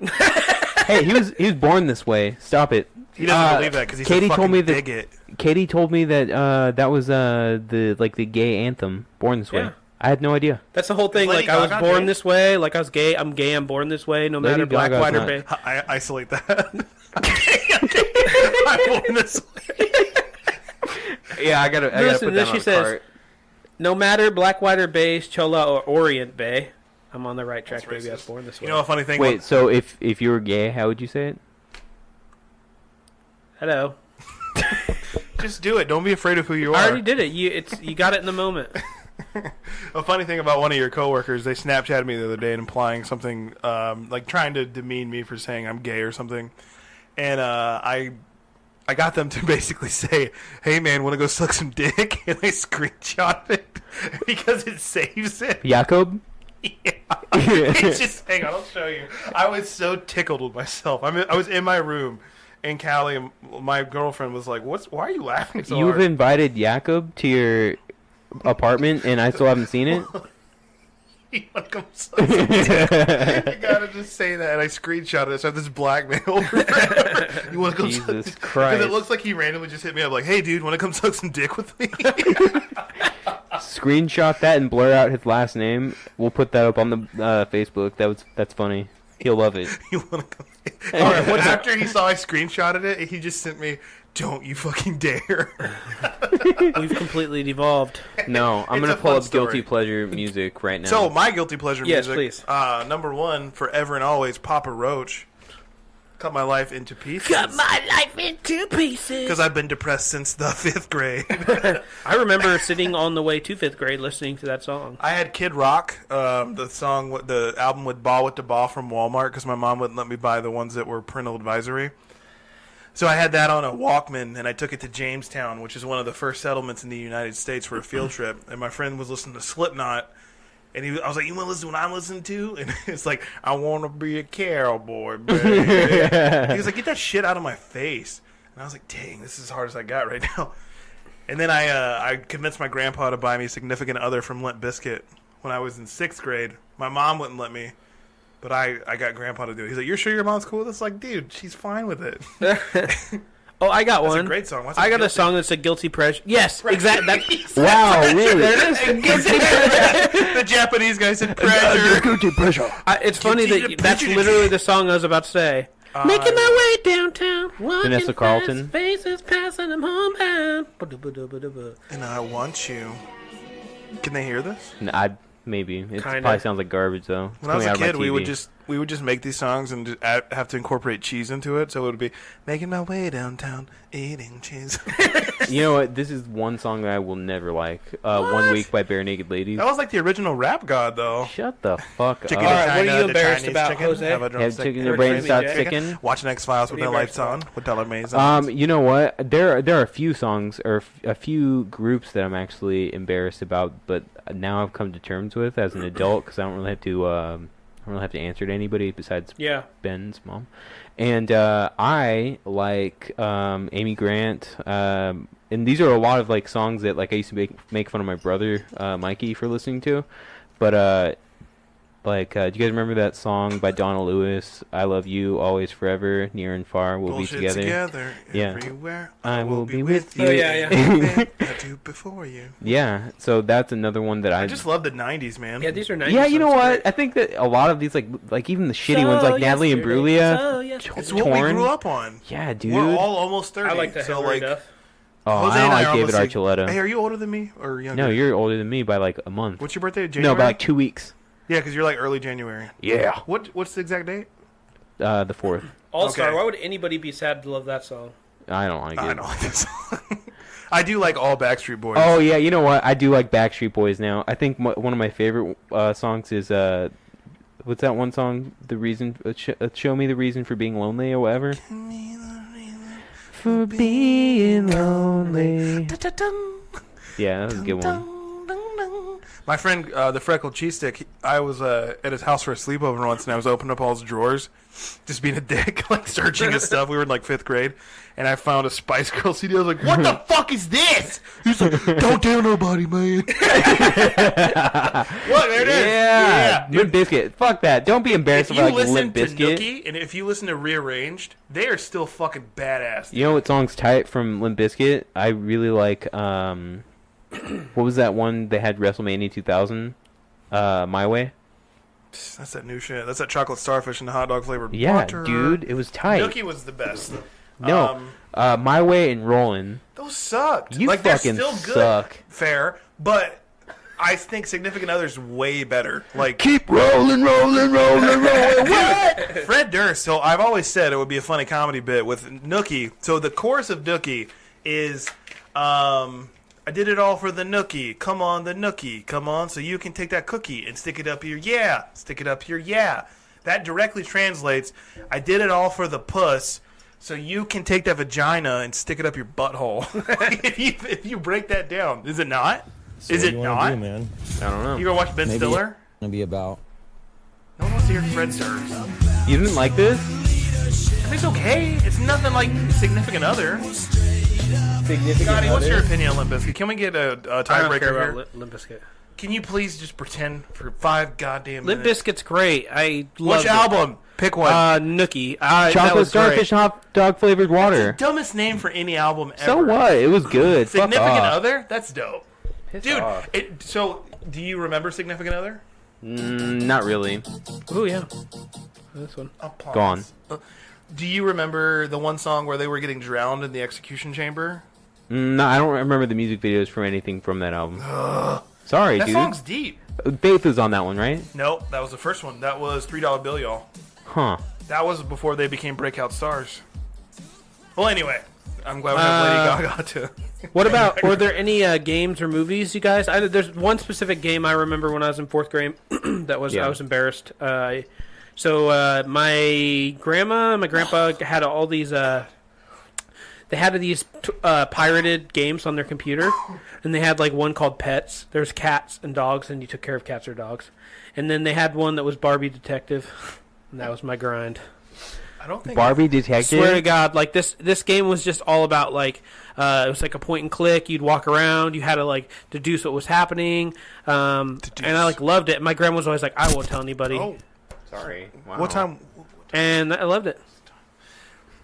Hey, he was born this way. Stop it. He doesn't believe that because he's Katie a fucking told me that- bigot. Katie told me that that was the gay anthem, Born This Way. Yeah. I had no idea. That's the whole thing. Lady Like, I was Gaga born gay? this way. Like, I was gay. I'm gay. I'm born this way. No Lady matter black, Gaga's white, or not- gay. I isolate that. I'm born this way. Yeah, I gotta Listen, put then that she on says, a cart. no matter black, white, or beige, Chola, or Orient Bay, I'm on the right track, That's baby. I was racist. born this way. You know a funny thing? Wait, so if you were gay, how would you say it? Hello. Just do it. Don't be afraid of who you I are. already did it. You got it in the moment. A funny thing about one of your coworkers, they Snapchatted me the other day and implying something, like trying to demean me for saying I'm gay or something. And I got them to basically say, hey man, want to go suck some dick? And I screenshot it because it saves it. Jakob? Yeah. It's just, hang on, I'll show you. I was so tickled with myself. I was in my room, and Callie, my girlfriend, was like, why are you laughing so You've hard? invited Jakob to your apartment, and I still haven't seen it? You want to come suck some dick? I gotta just say that, and I screenshotted it, so I have this blackmail forever. You want to come suck Jesus Because Christ. it looks like he randomly just hit me up like, hey dude, want to come suck some dick with me? Screenshot that and blur out his last name. We'll put that up on the Facebook. That's funny. He'll love it. You want to come? All right. After he saw I screenshotted it, he just sent me, "Don't you fucking dare!" We've completely devolved. No, I'm It's gonna a pull fun up story. guilty pleasure music right now. So my guilty pleasure Yes, music. please. Number one, forever and always, Papa Roach. Cut my life into pieces. Cut my life into pieces. Because I've been depressed since the 5th grade. I remember sitting on the way to 5th grade listening to that song. I had Kid Rock, the album with Ball with the Ball from Walmart, because my mom wouldn't let me buy the ones that were parental advisory. So I had that on a Walkman, and I took it to Jamestown, which is one of the first settlements in the United States, for a field trip. And my friend was listening to Slipknot, and I was like, "You want to listen to what I'm listening to?" And it's like, "I want to be a cowboy, baby." He was like, "Get that shit out of my face." And I was like, "Dang, this is as hard as I got right now." And then I convinced my grandpa to buy me Significant Other from Limp Bizkit when I was in 6th grade. My mom wouldn't let me, but I got grandpa to do it. He's like, "You're sure your mom's cool with this?" Like, dude, she's fine with it. Oh, I got That's one. a great song. What's I got a guilty? song that's a guilty pleasure. Yes, exactly. wow, really? There it is. The Japanese guy said pressure. It's funny that that's literally the song I was about to say. Making my way downtown, walking Vanessa Carlton. fast, faces passing them homebound. And I want you. Can they hear this? Maybe. It Kinda. probably sounds like garbage, though. It's When I was coming a out of my kid, TV. we would just make these songs and just have to incorporate cheese into it. So it would be making my way downtown, eating cheese. You know what? This is one song that I will never like. What? 1 Week by Bare Naked Ladies. That was like the original Rap God, though. Shut the fuck Chicken up. All right, what are China, you the embarrassed Chinese about, chicken, Jose? Have a Have drumstick. chicken, your Everybody brain me, start Jack. sticking. Watching X-Files with What are no you lights on, embarrassed with Dollar Mays. You know what? There are a few songs or a few groups that I'm actually embarrassed about, but now I've come to terms with as an adult because I don't really have to answer to anybody besides Yeah. Ben's mom. And I like Amy Grant. And these are a lot of like songs that like I used to make fun of my brother Mikey for listening to. But do you guys remember that song by Donna Lewis? I love you always, forever, near and far. We'll Bullshit be together. Yeah. Yeah. Everywhere. I will be with you. Oh, yeah. I do before you. Yeah. So that's another one that I just love the 90s, man. Yeah, these are 90s. Yeah, you know songs, what? great. I think that a lot of these, like even the shitty ones, like Natalie and Brulia. It's what we grew up on. Yeah, dude. We're all almost 30. I like the so Hillary like, Duff. Oh, Jose I don't and I like are David almost Archuleta. Hey, are you older than me or younger? No, you're older than me by like a month. What's your birthday? January? No, by like 2 weeks. Yeah, because you're like early January. Yeah. What's the exact date? The 4th. All Star. Okay. Why would anybody be sad to love that song? I don't like it. I don't like this song. I do like all Backstreet Boys. Oh yeah, you know what? I do like Backstreet Boys now. I think one of my favorite songs is what's that one song? The reason, show me the reason for being lonely or whatever. For being lonely. Yeah, that was a good one. My friend, the freckled cheese stick, I was at his house for a sleepover once, and I was opening up all his drawers, just being a dick, like searching his stuff. We were in like 5th grade, and I found a Spice Girl CD. I was like, "What the fuck is this?" He's like, "Don't tell nobody, man." Look, there it is. Yeah. Limp Bizkit. Fuck that. Don't be embarrassed If you about like listen Limp to Bizkit. Nookie, and if you listen to Rearranged, they are still fucking badass. You know what song's tight from Limp Bizkit? I really like. What was that one they had WrestleMania 2000? My Way. That's that new shit. That's that chocolate starfish and the hot dog flavored Yeah, butter. dude, it was tight. Nookie was the best. No, My Way and Rollin'. Those sucked. You like, fucking they're still good. suck. Fair, but I think Significant Other's way better. Like, Keep rolling. what? Fred Durst. So I've always said it would be a funny comedy bit with Nookie. So the chorus of Nookie is, I did it all for the Nookie. Come on, the Nookie. Come on, so you can take that cookie and stick it up your yeah. Stick it up your yeah. That directly translates, I did it all for the puss, so you can take that vagina and stick it up your butthole. if you break that down, is it not? So Is what it do you wanna not? do, man? I don't know. You ever watch Ben Maybe Stiller? Gonna be about. No one wants to hear Fred Durst. You didn't like this? I think it's okay. It's nothing like Significant Other. Significant Scotty, what's Other? your opinion on Limp Bizkit? Can we get a I don't tiebreaker care here? about Limp Bizkit. Can you please just pretend for 5 goddamn Limp minutes? Bizkit's great. I love Which album? Pick one. Nookie. That Chocolate was starfish great. and hot dog flavored water. Dumbest name for any album ever. So what? It was good. Fuck Significant off. Other? That's dope. Piss Dude, off. so do you remember Significant Other? Not really. Oh yeah, this one. Gone. Do you remember the one song where they were getting drowned in the execution chamber? No, I don't remember the music videos from anything from that album. Sorry, That dude. song's deep. Faith was on that one, right? Nope, that was the first one. That was $3 Bill, y'all. Huh. That was before they became breakout stars. Well, anyway, I'm glad we have Lady Gaga too. What about? Were there any games or movies, you guys? There's one specific game I remember when I was in 4th grade. That was Yeah. I was embarrassed. So my grandma, and my grandpa had all these. They had these pirated games on their computer, and they had like one called Pets. There's cats and dogs, and you took care of cats or dogs. And then they had one that was Barbie Detective, and that was my grind. I don't think Barbie Detective? Swear to God, like this game was just all about like it was like a point and click. You'd walk around, you had to like deduce what was happening, and I like loved it. My grandma was always like, "I won't tell anybody," Oh, Sorry. Wow. what time? and I loved it.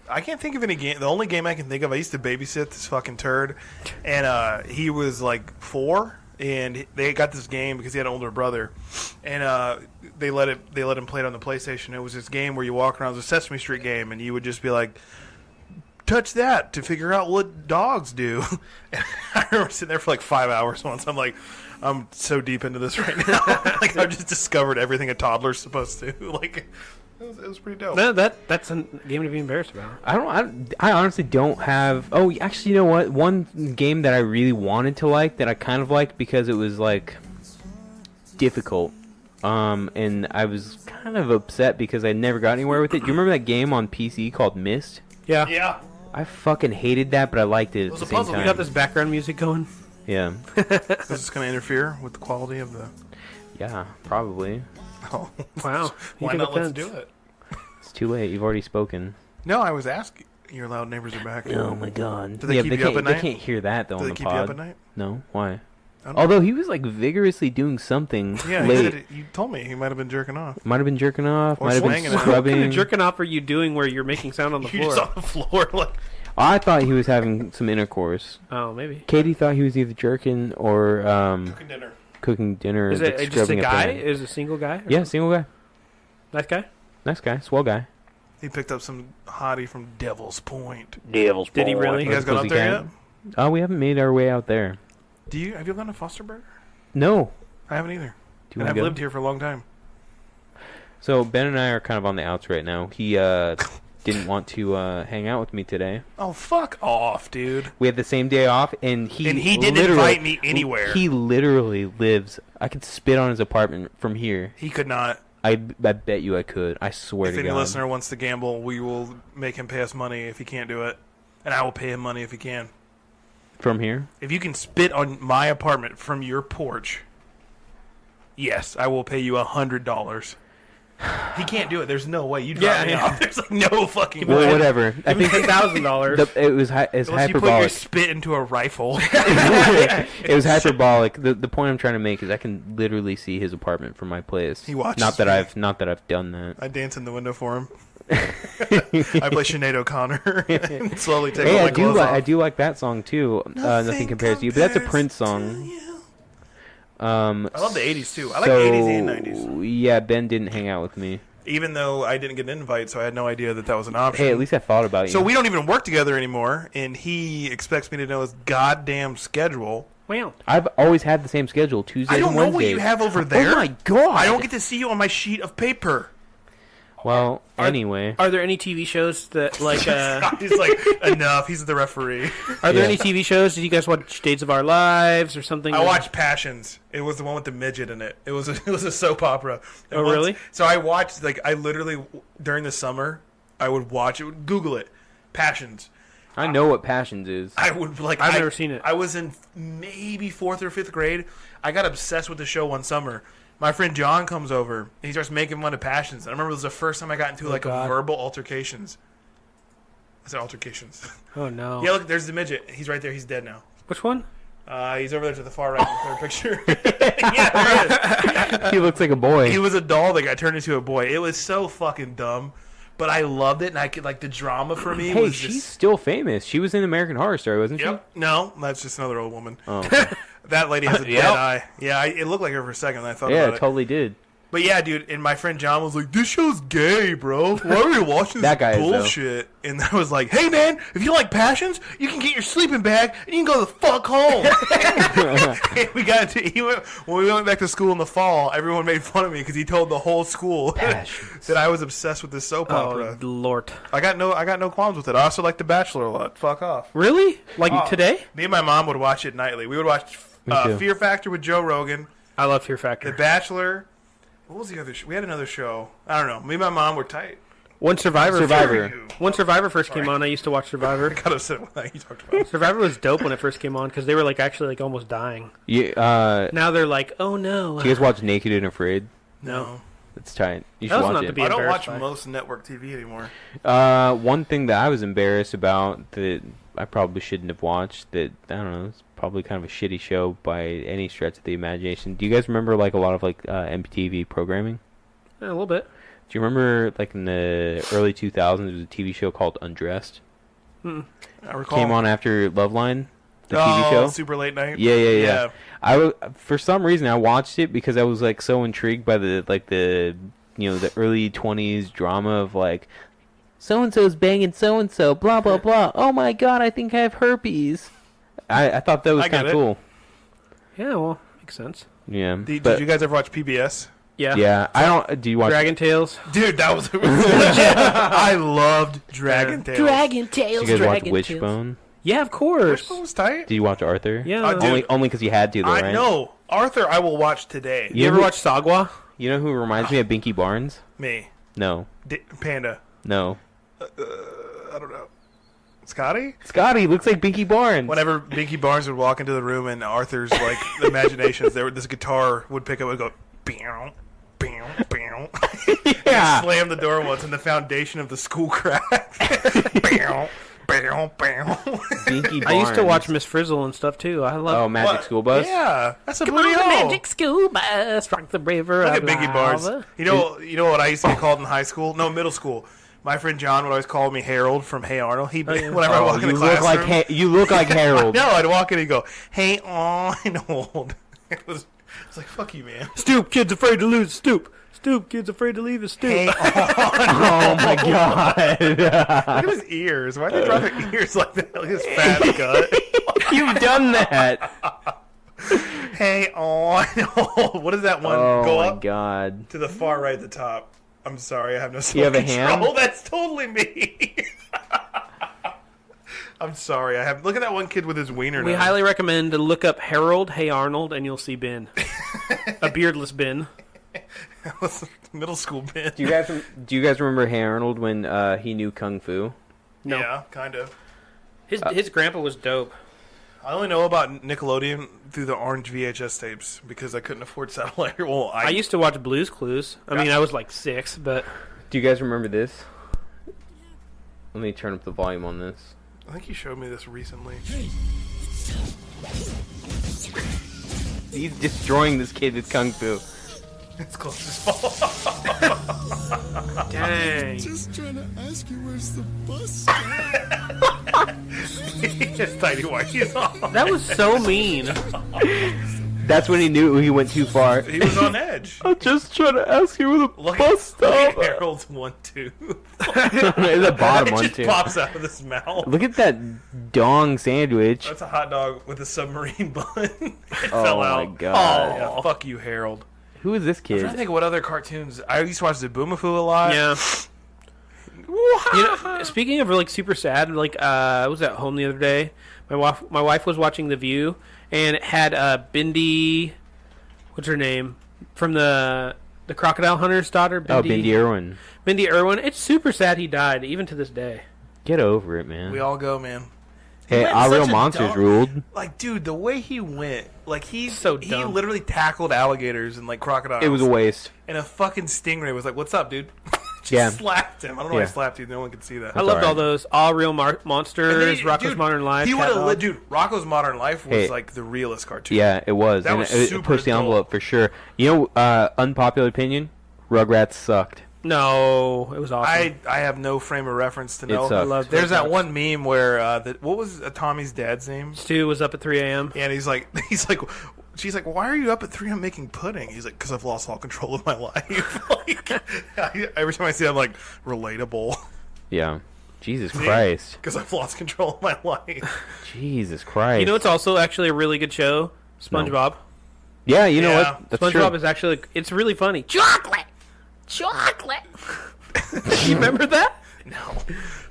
I can't think of any game. The only game I can think of, I used to babysit this fucking turd, and he was like 4, and they got this game because he had an older brother, and they let him play it on the PlayStation. It was this game where you walk around. It was a Sesame Street game, and you would just be like, touch that to figure out what dogs do. And I remember sitting there for like 5 hours once. I'm like, I'm so deep into this right now. Like, I've just discovered everything a toddler's supposed to. Like, it was pretty dope. No, that's a game to be embarrassed about. I honestly don't have. Oh, actually, you know what? One game that I really wanted to like that I kind of liked because it was like difficult. And I was kind of upset because I never got anywhere with it. Do you remember that game on PC called Myst? Yeah. Yeah. I fucking hated that, but I liked it at was the a same puzzle. You time. got this background music going. Yeah. Is this going to interfere with the quality of the... Yeah, probably. Oh. Wow. You Why take not let's offense. do it? It's too late. You've already spoken. No, I was asking. Your loud neighbors are back. Oh my god. Do they keep you up at They night? can't hear that though Do on they the keep pod. you up at night? No, why? I don't know. Although he was like vigorously doing something Yeah, he late. did it. You told me he might have been jerking off. Might have been jerking off. Or Might have been swinging it. What kind of scrubbing. jerking off are you doing where you're making sound on the You're floor? just on the floor, like I thought he was having some intercourse. Oh, maybe. Katie thought he was either jerking or cooking dinner. cooking dinner. Is like, it just a scrubbing up guy? there. Is it a single guy? or Yeah, something? single guy. Nice guy. Nice guy. Swell guy. He picked up some hottie from Devil's Point. Devil's Did he really? You guys got up there yet? Oh, we haven't made our way out there. Have you gone to Fosterburg? No. I haven't either. Do you And want I've to go? lived here for a long time. So Ben and I are kind of on the outs right now. He didn't want to hang out with me today. Oh, fuck off, dude. We had the same day off, and he didn't invite me anywhere. He literally lives. I could spit on his apartment from here. He could not. I bet you I could. I swear If to any God. listener wants to gamble, we will make him pay us money if he can't do it. And I will pay him money if he can. From here? If you can spit on my apartment from your porch, yes, I will pay you $100. He can't do it. There's no way. You drop me off. There's like no fucking way. Well, whatever. I think $10,000. it was it's Unless you put your hyperbolic. spit into a rifle. It was hyperbolic. The point I'm trying to make is I can literally see his apartment from my place. He watches Not that me. I've done that. I dance in the window for him. I play Sinead O'Connor and slowly take all Hey, my clothes off. I do like that song too. Nothing compares to you, but that's a Prince song. I love the 80s too. I like 80s and 90s. Yeah, Ben didn't hang out with me. Even though I didn't get an invite, so I had no idea that was an option. Hey, at least I thought about you. So we don't even work together anymore, and he expects me to know his goddamn schedule. Wow. I've always had the same schedule, Tuesdays I don't and know Wednesdays. what you have over there. Oh my God! I don't get to see you on my sheet of paper. Well, anyway. Are there any TV shows that, like, He's like, enough. He's the referee. are there Yeah. any TV shows? Did you guys watch Days of Our Lives or something? I watched Passions. It was the one with the midget in it. It was a soap opera. And Oh, really? So I watched, like, I literally, during the summer, I would watch it. Google it. Passions. I know what Passions is. I would, like, I've never seen it. I was in maybe 4th or 5th grade. I got obsessed with the show one summer. My friend John comes over, and he starts making fun of Passions. And I remember it was the first time I got into, a God. verbal altercations. I said altercations. Oh, no. Yeah, look, there's the midget. He's right there. He's dead now. Which one? He's over there to the far right in the third picture. Yeah, there he is. He looks like a boy. He was a doll that got turned into a boy. It was so fucking dumb, but I loved it, and I could, like, the drama for me Hey, was she's just... still famous. She was in American Horror Story, wasn't Yep. No, that's just another old woman. she? Oh, That lady has a Yep. dead eye. Yeah, it looked like her for a second, and I thought yeah, about it it. totally did. But yeah, dude, and my friend John was like, "This show's gay, bro. Why are we watching this That guy is, though. bullshit?" And I was like, "Hey, man, if you like Passions, you can get your sleeping bag and you can go the fuck home." And we got into when we went back to school in the fall. Everyone made fun of me because he told the whole school that I was obsessed with this soap opera. Oh, Lord. I got no qualms with it. I also like The Bachelor a lot. Fuck off. Really? Like Oh, today? Me and my mom would watch it nightly. We would watch Me too. Fear Factor with Joe Rogan. I love Fear The Factor. Bachelor. What was the other show? We had another show. I don't know. Me and my mom were tight. When Survivor first came Sorry. on, I used to watch Survivor. I got upset with that you talked about. Survivor was dope when it first came on because they were like actually like almost dying. Yeah, Now they're like, oh no. do you guys watch Naked and Afraid? No. It's tight. You That should was watch not it. to be I don't watch embarrassed by. most network TV anymore. One thing that I was embarrassed about that I probably shouldn't have watched, that I don't know, it's probably kind of a shitty show by any stretch of the imagination. Do you guys remember like a lot of like MTV programming? Yeah, a little bit. Do you remember like in the early 2000s there was a TV show called Undressed? Mm-mm. I recall. Came on after Loveline, the TV show. Super Late Night. Yeah. For some reason I watched it because I was like so intrigued by the the early 20s drama of like so and so's banging so and so, blah blah blah. Oh my god, I think I have herpes. I thought that was I get kind it. of cool. Yeah, well, makes sense. Yeah. Did you guys ever watch PBS? Yeah. Yeah, I don't. Do you watch? Dragon Tales. Dude, that was legit. I loved Dragon Tales. Dragon Did Tales. you guys watch Dragon Tales. Wishbone? Yeah, of course. Which one was tight? Did you watch Arthur? Yeah. Dude. Only because you had to, though, I right? know. Arthur, I will watch today. You ever who- watch Sagwa? You know who reminds me of Binky Barnes? Me. No, Panda. no. I don't know. Scotty? Scotty looks like Binky Barnes. Whenever Binky Barnes would walk into the room and Arthur's like imaginations, this guitar would pick up and go, bow, bow, bow. Yeah. Slam the door once and the foundation of the school cracked. Bow, bow, bow. Binky Barnes. I used to watch Miss Frizzle and stuff too. I love. Oh, Magic What? School Bus. Yeah, that's a Come on, booty the hole. magic school bus, rock the river. Look of at Binky lava. Barnes. You know what I used to be called in high school? No, middle school. My friend John would always call me Harold from Hey Arnold. yeah. Whenever I Oh, walk in you the look classroom, like you look like Harold. no, I'd walk in and he'd go, Hey Arnold. It was like, fuck you, man. Stoop, kid's afraid to lose. Stoop. Stoop, kid's afraid to leave his stoop. Hey Arnold. Oh my god. Look at his ears. Why are they dropping ears like that? Look at his fat gut. You've done that. Hey Arnold. What is that one? Oh Go my up god. to the far right at the top. I'm sorry, I have no You have a self-control. hand? That's totally me. I'm sorry. Look at that one kid with his wiener. We nose. highly recommend to look up Harold Hey Arnold, and you'll see Ben. A beardless Ben. Middle school Ben. Do you guys remember Hey Arnold when he knew Kung Fu? No. Yeah, kind of. His grandpa was dope. I only know about Nickelodeon through the orange VHS tapes because I couldn't afford satellite. Well, I used to watch Blue's Clues. I mean, I was like 6, but... Do you guys remember this? Let me turn up the volume on this. I think you showed me this recently. He's destroying this kid with Kung Fu. It's close as fall. Dang. Just trying to ask you where's the bus? His tiny whitey's on. That was so mean. That's when he knew he went too far. He was on edge. I'm just trying to ask you where the Look bus at stop. Harold's 1 tooth. The bottom It one just too. pops out of his mouth. Look at that dong sandwich. That's a hot dog with a submarine bun. It Oh fell my out. god. Yeah, fuck you, Harold. Who is this I'm trying to kid? think of what other cartoons. I used to watch the Boomafoo a lot. Yeah. You know, speaking of like super sad, like I was at home the other day. My wife was watching The View, and it had Bindi. What's her name from the Crocodile Hunter's daughter? Oh, Bindi Irwin. Bindi Irwin. It's super sad he died, even to this day. Get over it, man. We all go, man. Hey, went Our such Real a Monsters dumb- ruled. Like, dude, the way he went, like he dumb. literally tackled alligators and like crocodiles. It was a waste. And a fucking stingray was like, "What's up, dude?" Just Yeah. slapped him. I don't know why Yeah. I slapped you. No one could see that. I loved all all right. those All Real Monsters, And then, Rocko's dude, Modern Life. He Cat would Dog. have, dude. Rocko's Modern Life was Hey. like the realest cartoon. Yeah, it was. That And was it super pushed the adult. envelope for sure. You know, unpopular opinion, Rugrats sucked. No, it was awesome. I have no frame of reference to know. sucked. I loved There's that Rugrats. one meme where what was Tommy's dad's name? Stu was up at 3 a.m. And he's like, she's like, why are you up at 3 a.m. making pudding? He's like, because I've lost all control of my life. Like, every time I see it, I'm like, relatable. Yeah. Jesus Christ. Because I've lost control of my life. Jesus Christ. You know, it's also actually a really good show. SpongeBob. Yeah, you know Yeah. what? That's SpongeBob true. is actually, it's really funny. Chocolate! You remember that? No.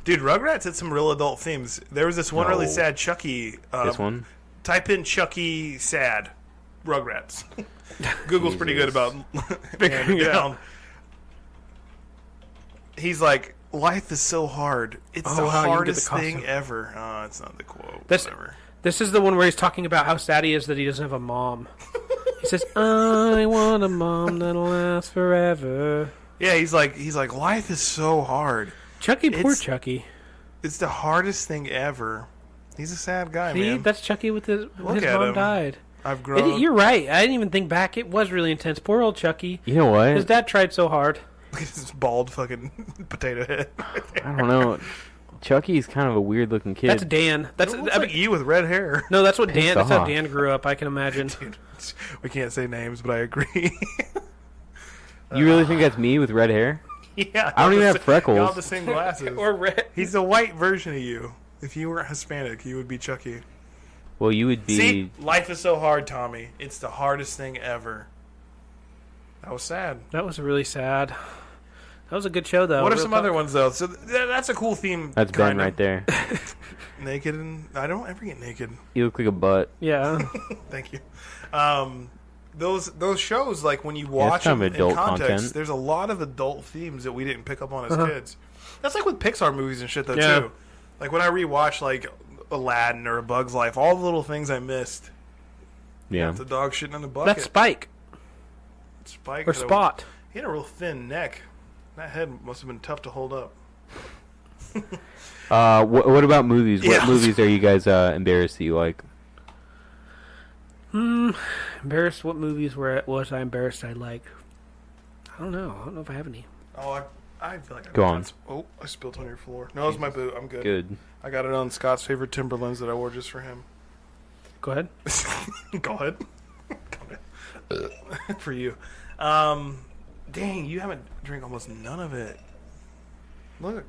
Dude, Rugrats had some real adult themes. There was this one really No. sad Chucky. This one? Type in Chucky sad Rugrats. Google's pretty good about figuring it out. He's like, life is so hard. It's Oh, the wow, you can get hardest the costume. thing ever. It's not the quote. This- Whatever. This is the one where he's talking about how sad he is that he doesn't have a mom. He says, I want a mom that'll last forever. Yeah, he's like, life is so hard. Chucky, poor It's- Chucky. It's the hardest thing ever. He's a sad guy, See, man. that's Chucky with his Look at mom him. died. I've grown. You're right. I didn't even think back. It was really intense. Poor old Chucky. You know His what? dad tried so hard. Look at his bald fucking potato head. I don't know. Chucky's kind of a weird looking kid. That's Dan. That's It looks like you with red hair. no. That's what Dan. That's how off. Dan grew up. I can imagine. Dude, we can't say names, but I agree. You really think that's me with red hair? Yeah, I don't even have You freckles. all have the same glasses. Or red. He's the white version of you. If you weren't Hispanic, you would be Chucky. Well, you would be. See, life is so hard, Tommy. It's the hardest thing ever. That was sad. That was really sad. That was a good show, though. What are Real some talk. other ones though? So that's a cool theme. That's Ben kinda. right there. Naked, and I don't ever get naked. You look like a butt. Yeah. Thank you. Those shows, like when you watch kind of them in adult context, content. there's a lot of adult themes that we didn't pick up on as kids. That's like with Pixar movies and shit though Yeah. too. Like when I rewatch like Aladdin or A Bug's Life, all the little things I missed. Yeah. The dog shitting in the bucket. That's Spike Spike or had a- Spot. He had a real thin neck. That head must have been tough to hold up. What about movies? Yeah. What movies are you guys embarrassed that you like? Embarrassed. What movies was I embarrassed I liked? I don't know. I don't know if I have any. Oh, I feel like I Go on. Oh, I spilled on your floor. No, it was my boot. I'm good. Good. I got it on Scott's favorite Timberlands that I wore just for him. Go ahead. Go ahead. For you. Dang, you haven't drank almost none of it. Look.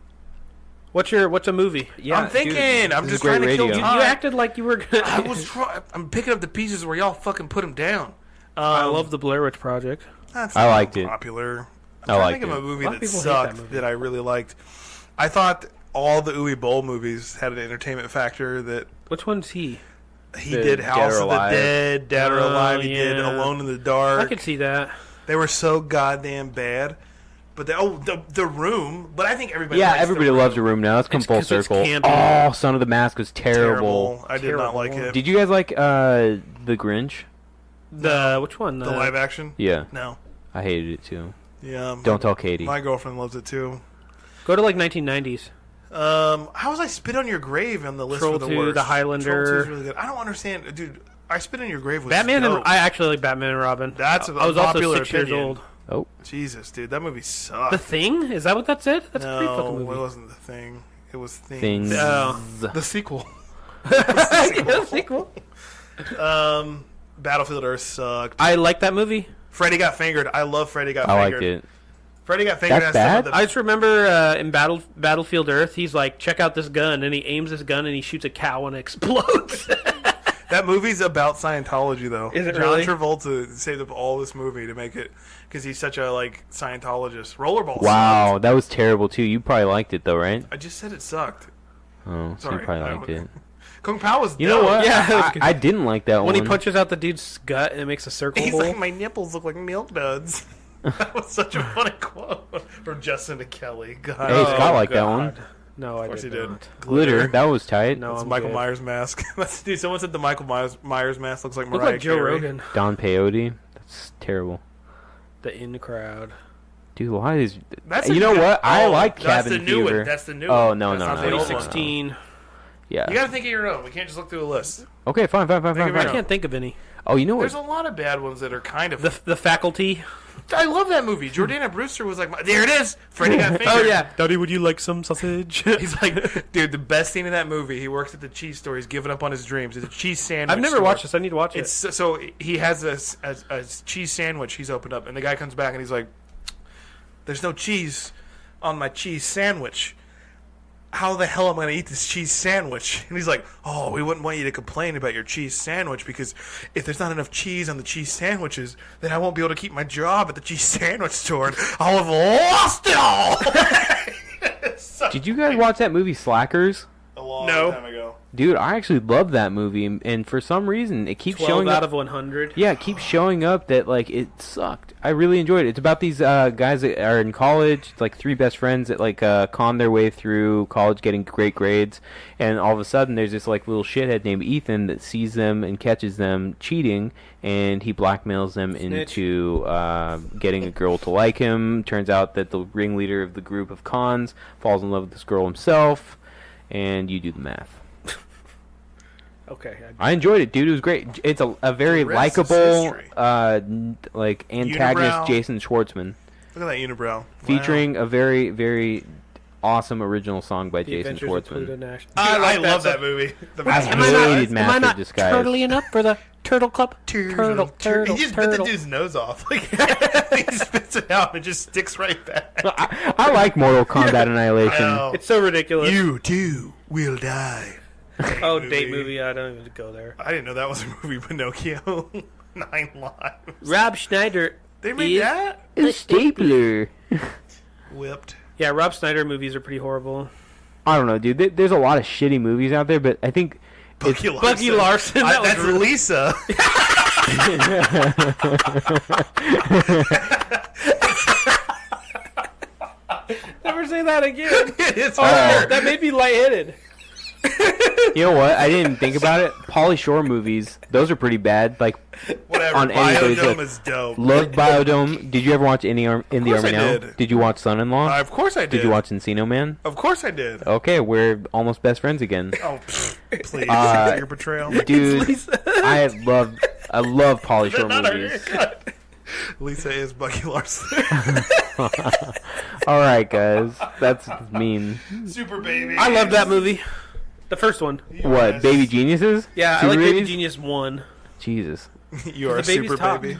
What's a movie? I'm thinking. I'm this is just trying to great kill radio. time. You acted like you were gonna. I was trying. I'm picking up the pieces where y'all fucking put them down. I love the Blair Witch Project. That's I not liked it. popular. I I liked think of a it. movie A lot of that people hate that sucked movie. that I really liked. I thought all the Uwe Boll movies had an entertainment factor that Which one's he? he The did. Dead House or of the Alive. Dead, Dead or Oh, Alive. He did yeah. Alone in the Dark. I could see that. They were so goddamn bad. But the Room. But I think everybody. Yeah, likes everybody the loves The Room now. It's come It's full 'cause it's circle. campy. Oh, Son of the Mask was terrible. I did not like it. Did you guys like The Grinch? Which one? The live action? Yeah, No. I hated it too. Yeah. Don't tell Katie. My girlfriend loves it too. Go to like 1990s. How was I Spit on Your Grave on the list Troll for the 2, worst? The Highlander. Troll 2 is really good. I don't understand, dude. I Spit on Your Grave was Batman dope. and I actually like Batman and Robin. That's a I was also popular 6 years opinion. old. Oh, Jesus, dude, that movie sucked. The Thing? Is that what that said? That's a pretty fucking No, movie. it wasn't The Thing. It was things. Oh. The sequel. Yeah, sequel. Battlefield Earth sucked. I like that movie. Freddy Got Fingered. I love Freddy Got I Fingered. liked it. Freddy Got Fingered That's has some bad? of the I just remember in Battlefield Earth, he's like, check out this gun, and he aims his gun and he shoots a cow and it explodes. That movie's about Scientology, though. Is it John really? Travolta saved up all this movie to make it because he's such a Scientologist. Rollerball. Wow, that was terrible too. You probably liked it though, right? I just said it sucked. Oh, so Sorry, you probably I liked don't- it. Kung Pao was. You know dope. what? Yeah, it was good. I didn't like that when one. he punches out the dude's gut and it makes a circle He's hole. like, my nipples look like milk duds. That was such a funny quote from Justin to Kelly. God. Hey, Scott liked that God. one. No, I course did he did. not. Glitter, that was tight. No, That's I'm Michael good. Myers mask. Dude, someone said the Michael Myers mask looks like Look Mariah like Joe Carey. Rogan. Don Peyote, that's terrible. The in crowd. Dude, why is That's you a know good- what? I oh, like that's Cabin the new Fever. one. That's the new Oh, one. no, That's no, not no, the no, old one. 2016. Yeah. You got to think of your own. We can't just look through a list. Okay, fine. Think of I your own. can't think of any. Oh, you know There's what? a lot of bad ones that are kind of. The Faculty. I love that movie. Jordana Brewster was like, there it is. Freddy Got Fingered. Oh yeah, Daddy, would you like some sausage? He's like, dude, the best scene in that movie. He works at the cheese store. He's giving up on his dreams. It's a cheese sandwich. I've never store. watched this. I need to watch it. It's so he has a cheese sandwich he's opened up, and the guy comes back and he's like, "There's no cheese on my cheese sandwich. How the hell am I going to eat this cheese sandwich?" And he's like, "Oh, we wouldn't want you to complain about your cheese sandwich because if there's not enough cheese on the cheese sandwiches, then I won't be able to keep my job at the cheese sandwich store, and I'll have lost it all." Did you guys watch that movie Slackers? A long No. time ago. Dude, I actually love that movie, and for some reason, it keeps 12 showing out up. of 100. Yeah, it keeps showing up that like it sucked. I really enjoyed it. It's about these guys that are in college, it's like three best friends that like con their way through college, getting great grades, and all of a sudden there's this like little shithead named Ethan that sees them and catches them cheating, and he blackmails them Snitch. into getting a girl to like him. Turns out that the ringleader of the group of cons falls in love with this girl himself, and you do the math. Okay. I enjoyed it, dude. It was great. It's a very The rest is likable, history. like antagonist, Unibrow. Jason Schwartzman, Look at that unibrow. featuring a very, very awesome original song by The Jason Adventures of Pluto Schwartzman. Nash. I love that movie. The I Master hated Disguise. Master of Disguise. turtly enough for the Turtle Club? Turtle. He just bit the dude's nose off. Like, he spits it out and it just sticks right back. I like Mortal Kombat Annihilation. Oh. It's so ridiculous. You too will die. Oh, date movie. I don't even go there. I didn't know that was a movie. Pinocchio. 9 Lives. Rob Schneider. They made is- that? A stapler. Whipped. Yeah, Rob Schneider movies are pretty horrible. I don't know, dude. There's a lot of shitty movies out there, but I think Bucky Larson. Bucky Larson. That was That's really- Lisa. Never say that again. It's Oh, her. that made me lightheaded. you know what? I didn't think about it. Pauly Shore movies, those are pretty bad. Like Whatever. on anybody's Biodome list. is dope. Love Biodome. Did you ever watch In the Army course I Now? did. You watch Son-in-Law? Of course I did. Did you watch Encino Man? Of course I did. Okay, we're almost best friends again. Oh, pfft, please. your betrayal. Dude, I love Pauly Shore Not her movies. haircut. Lisa is Bucky Larson. All right, guys, that's mean. Super baby. I love that movie. The first one. What, Yes. Baby Geniuses? Yeah, I Super like Baby Babies? Genius 1. Jesus. You are a The baby's super top. baby.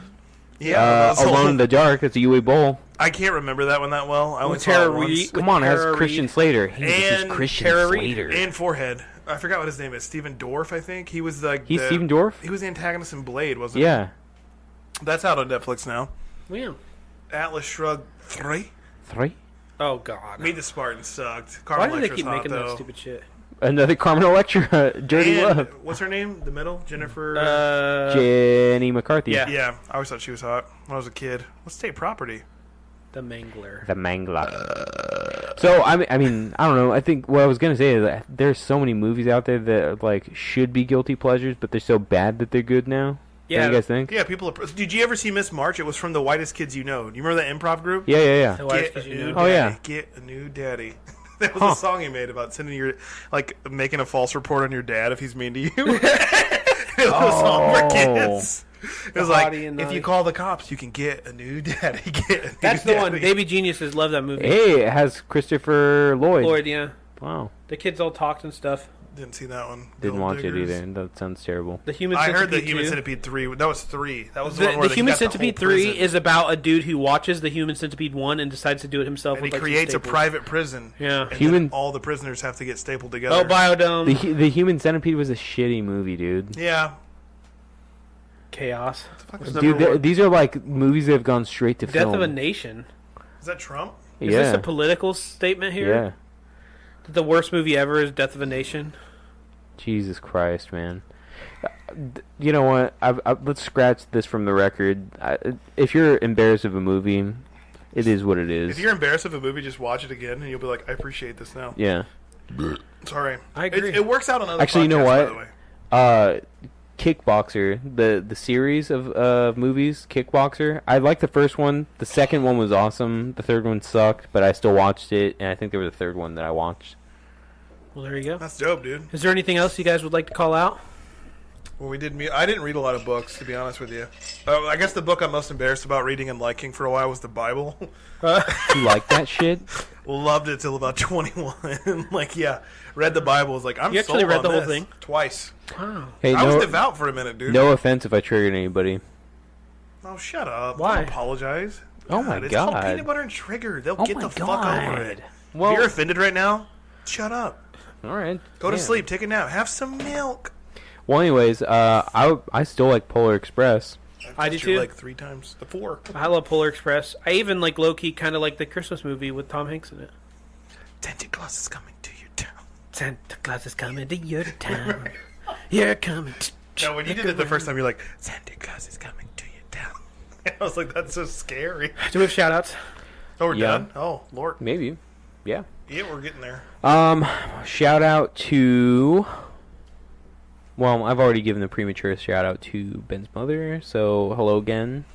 Yeah. that's Alone all- in the Dark. That's a Uwe Boll. I can't remember that one that well. I only With saw Tara it once. Reid. Come on, it has Tara Christian Reid. Slater. Hey, this is And Christian Tara Reid. Slater. And Forehead. I forgot what his name is. Steven Dorff, I think. He was like He's Steven Dorff? He was the antagonist in Blade, wasn't Yeah. he? That's out on Netflix now. Yeah. Atlas Shrugged 3. 3? Oh God. Meet the Spartans sucked. Why Carmen do they Electra's keep hot, making though. that stupid shit? Another Carmen Electra. Dirty And Love. what's her name? The middle? Jennifer? Jenny McCarthy. yeah. Yeah, I always thought she was hot when I was a kid. What's state property? The Mangler. The Mangler. So, I mean, I don't know. I think what I was going to say is that there's so many movies out there that, like, should be guilty pleasures, but they're so bad that they're good now. Yeah. Don't you guys think? Yeah, people are... Did you ever see Miss March? It was from the Whitest Kids You Know. Do you remember that improv group? Yeah. The Whitest Get Kids a You new Know. Oh, daddy. yeah. Get a new daddy. That was a song he made about sending your... Like, making a false report on your dad if he's mean to you. It was a song for kids. It was like, Hottie and if you Naughty. call the cops, you can get a new daddy. Get a new That's the one. daddy. Baby Geniuses love that movie. Hey, it has Christopher Lloyd. Lloyd, yeah. Wow. The kids all talked and stuff. Didn't see that one. Didn't Gold watch Diggers. it either. That sounds terrible. The Human I Centipede heard the Human 2. Centipede 3. That was 3. That was the one The where he Human got the Centipede whole 3 prison. is about a dude who watches the Human Centipede 1 and decides to do it himself. And with he like, some creates a staples. private prison. Yeah. And Human- then all the prisoners have to get stapled together. Oh, Biodome. The Human Centipede was a shitty movie, dude. Yeah. Chaos. Is Dude, these are like movies that have gone straight to Death film. of a Nation. that Trump? Is yeah. this a political statement here? Yeah. That the worst movie ever is Death of a Nation? Jesus Christ, man. You know what? Let's scratch this from the record. If you're embarrassed of a movie, it is what it is. If you're embarrassed of a movie, just watch it again and you'll be like, I appreciate this now. Yeah. Sorry. I agree. It works out on other Actually, you know podcasts, what? by the way. Kickboxer, the series of movies, Kickboxer. I liked the first one. The second one was awesome. The third one sucked, but I still watched it, and I think there was a third one that I watched. Well, there you go. That's dope, dude. Is there anything else you guys would like to call out? Well, I didn't read a lot of books, to be honest with you. I guess the book I'm most embarrassed about reading and liking for a while was the Bible. You like that shit? Loved it till about 21. Like, yeah, read the Bible. Was like, I'm You actually sold read on the whole this. thing? Twice. Wow. Hey, I was no, devout for a minute, dude. no offense if I triggered anybody. Oh, shut up. Why? Don't apologize. Oh my It's called God. Peanut Butter and Triggered. They'll Oh get my the fuck God. over it. Well, if you're offended right now, shut up. all right. Go to Yeah. sleep. Take a nap. Have some milk. Well, anyways, I still like Polar Express. I do kissed you too. Like 3 times. The 4. I love Polar Express. I even like low-key kind of like the Christmas movie with Tom Hanks in it. Santa Claus is coming to your town. Santa Claus is coming to your town. You're coming. No, when you did it the first time, you're like, Santa Claus is coming to your town. I was like, that's so scary. Do we have shout-outs? Oh, we're Yeah. done? Oh, Lord. Maybe. Yeah. Yeah, we're getting there. Shout out to. Well, I've already given the premature shout out to Ben's mother, so hello again.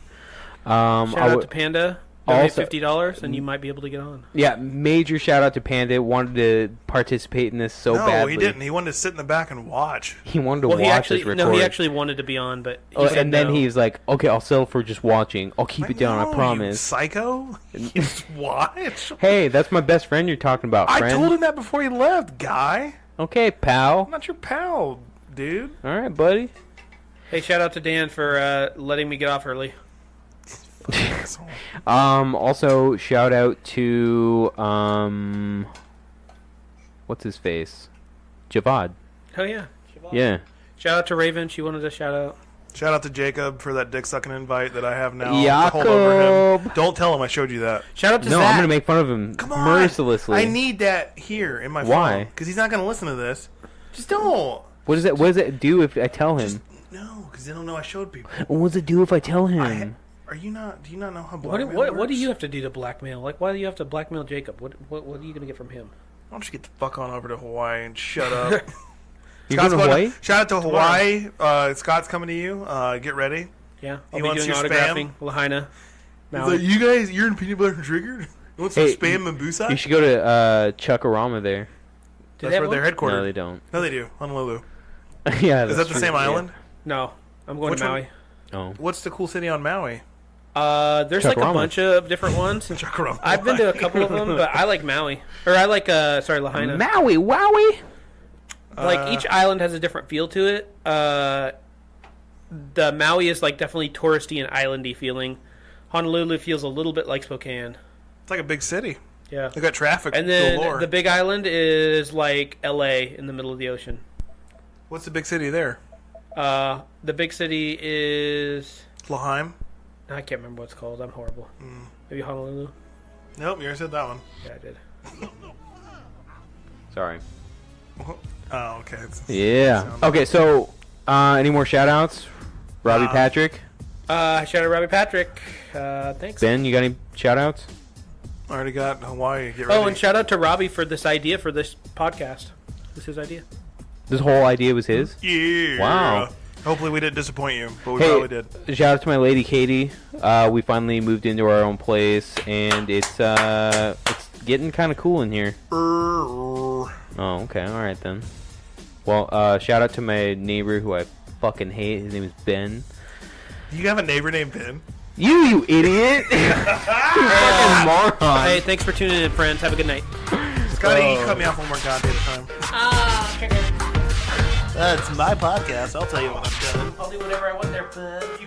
Shout out to Panda. Donate also- $50 and you might be able to get on. Yeah, major shout out to Panda. Wanted to participate in this so no, badly. he didn't. He wanted to sit in the back and watch. He wanted to Well, he watch actually us record. no, he actually wanted to be on, but he Oh, said and then no. he's like, "Okay, I'll settle for just watching. I'll keep it down. No, I You promise." psycho? You just watch? Hey, that's my best friend you're talking about, I friend. told him that before he left, guy. Okay, pal. I'm not your pal, dude. All right, buddy. Hey, shout out to Dan for letting me get off early. Also, shout out to what's his face, Javad. Oh yeah. Yeah. Shout out to Raven. She wanted a shout out. Shout out to Jacob for that dick sucking invite that I have now. to hold over him. Jacob. Don't tell him I showed you that. Shout out to No, Zach. I'm gonna make fun of him Come on. mercilessly. I need that here in my phone. Why? Because he's not going to listen to this. Just don't. What does it? What does it do if I tell him? Just, no, because they don't know I showed people. What does it do if I tell him? Are you not? Do you not know how What blackmail do works? you have to do to blackmail? Like, why do you have to blackmail Jacob? What are you gonna get from him? Why don't you get the fuck on over to Hawaii and shut up? You're going to Hawaii? Shout out to Hawaii. Scott's coming to you. Get ready. Yeah, He I'll be wants doing your autographing. Lahaina. He's Maui. like, you guys, you're in Peanut Butter and Triggered? You want some Hey, spam and busa? You should go to Chuckarama there. Do That's they have where they're one? headquartered. No, they don't. No, they do. Honolulu. Yeah, Is that's that the true, same yeah. island? No, I'm going Which to one? Maui. Oh. What's the cool city on Maui? There's like a Chakarama. bunch of different ones. Chakarama. I've been to a couple of them, but I like Maui. Or I like, Lahaina. Maui, wowie. Like, each island has a different feel to it. The Maui is, like, definitely touristy and islandy feeling. Honolulu feels a little bit like Spokane. It's like a big city. Yeah. They got traffic And then galore. the big island is like LA in the middle of the ocean. What's the big city there? The big city is... Laheim? I can't remember what it's called. I'm horrible. Maybe Honolulu. Nope, you already said that one. Yeah, I did. Sorry. Oh, okay. Yeah. Okay, so any more shout-outs? Robbie Patrick? Shout out Robbie Patrick. Thanks. Ben, you got any shout-outs? Already got Hawaii. Get ready. Oh, and shout out to Robbie for this idea for this podcast. This is his idea. This whole idea was his? Yeah. Wow. Hopefully we didn't disappoint you, but we Hey, probably did. shout out to my lady Katie. We finally moved into our own place, and it's getting kind of cool in here. Oh, okay. All right, then. Well, shout out to my neighbor who I fucking hate. His name is Ben. You have a neighbor named Ben? You idiot! You fucking moron. Hey, thanks for tuning in, friends. Have a good night. Scotty, you cut me off one more goddamn time. Triggered. That's my podcast. I'll tell you when I'm done. I'll do whatever I want there, bud. You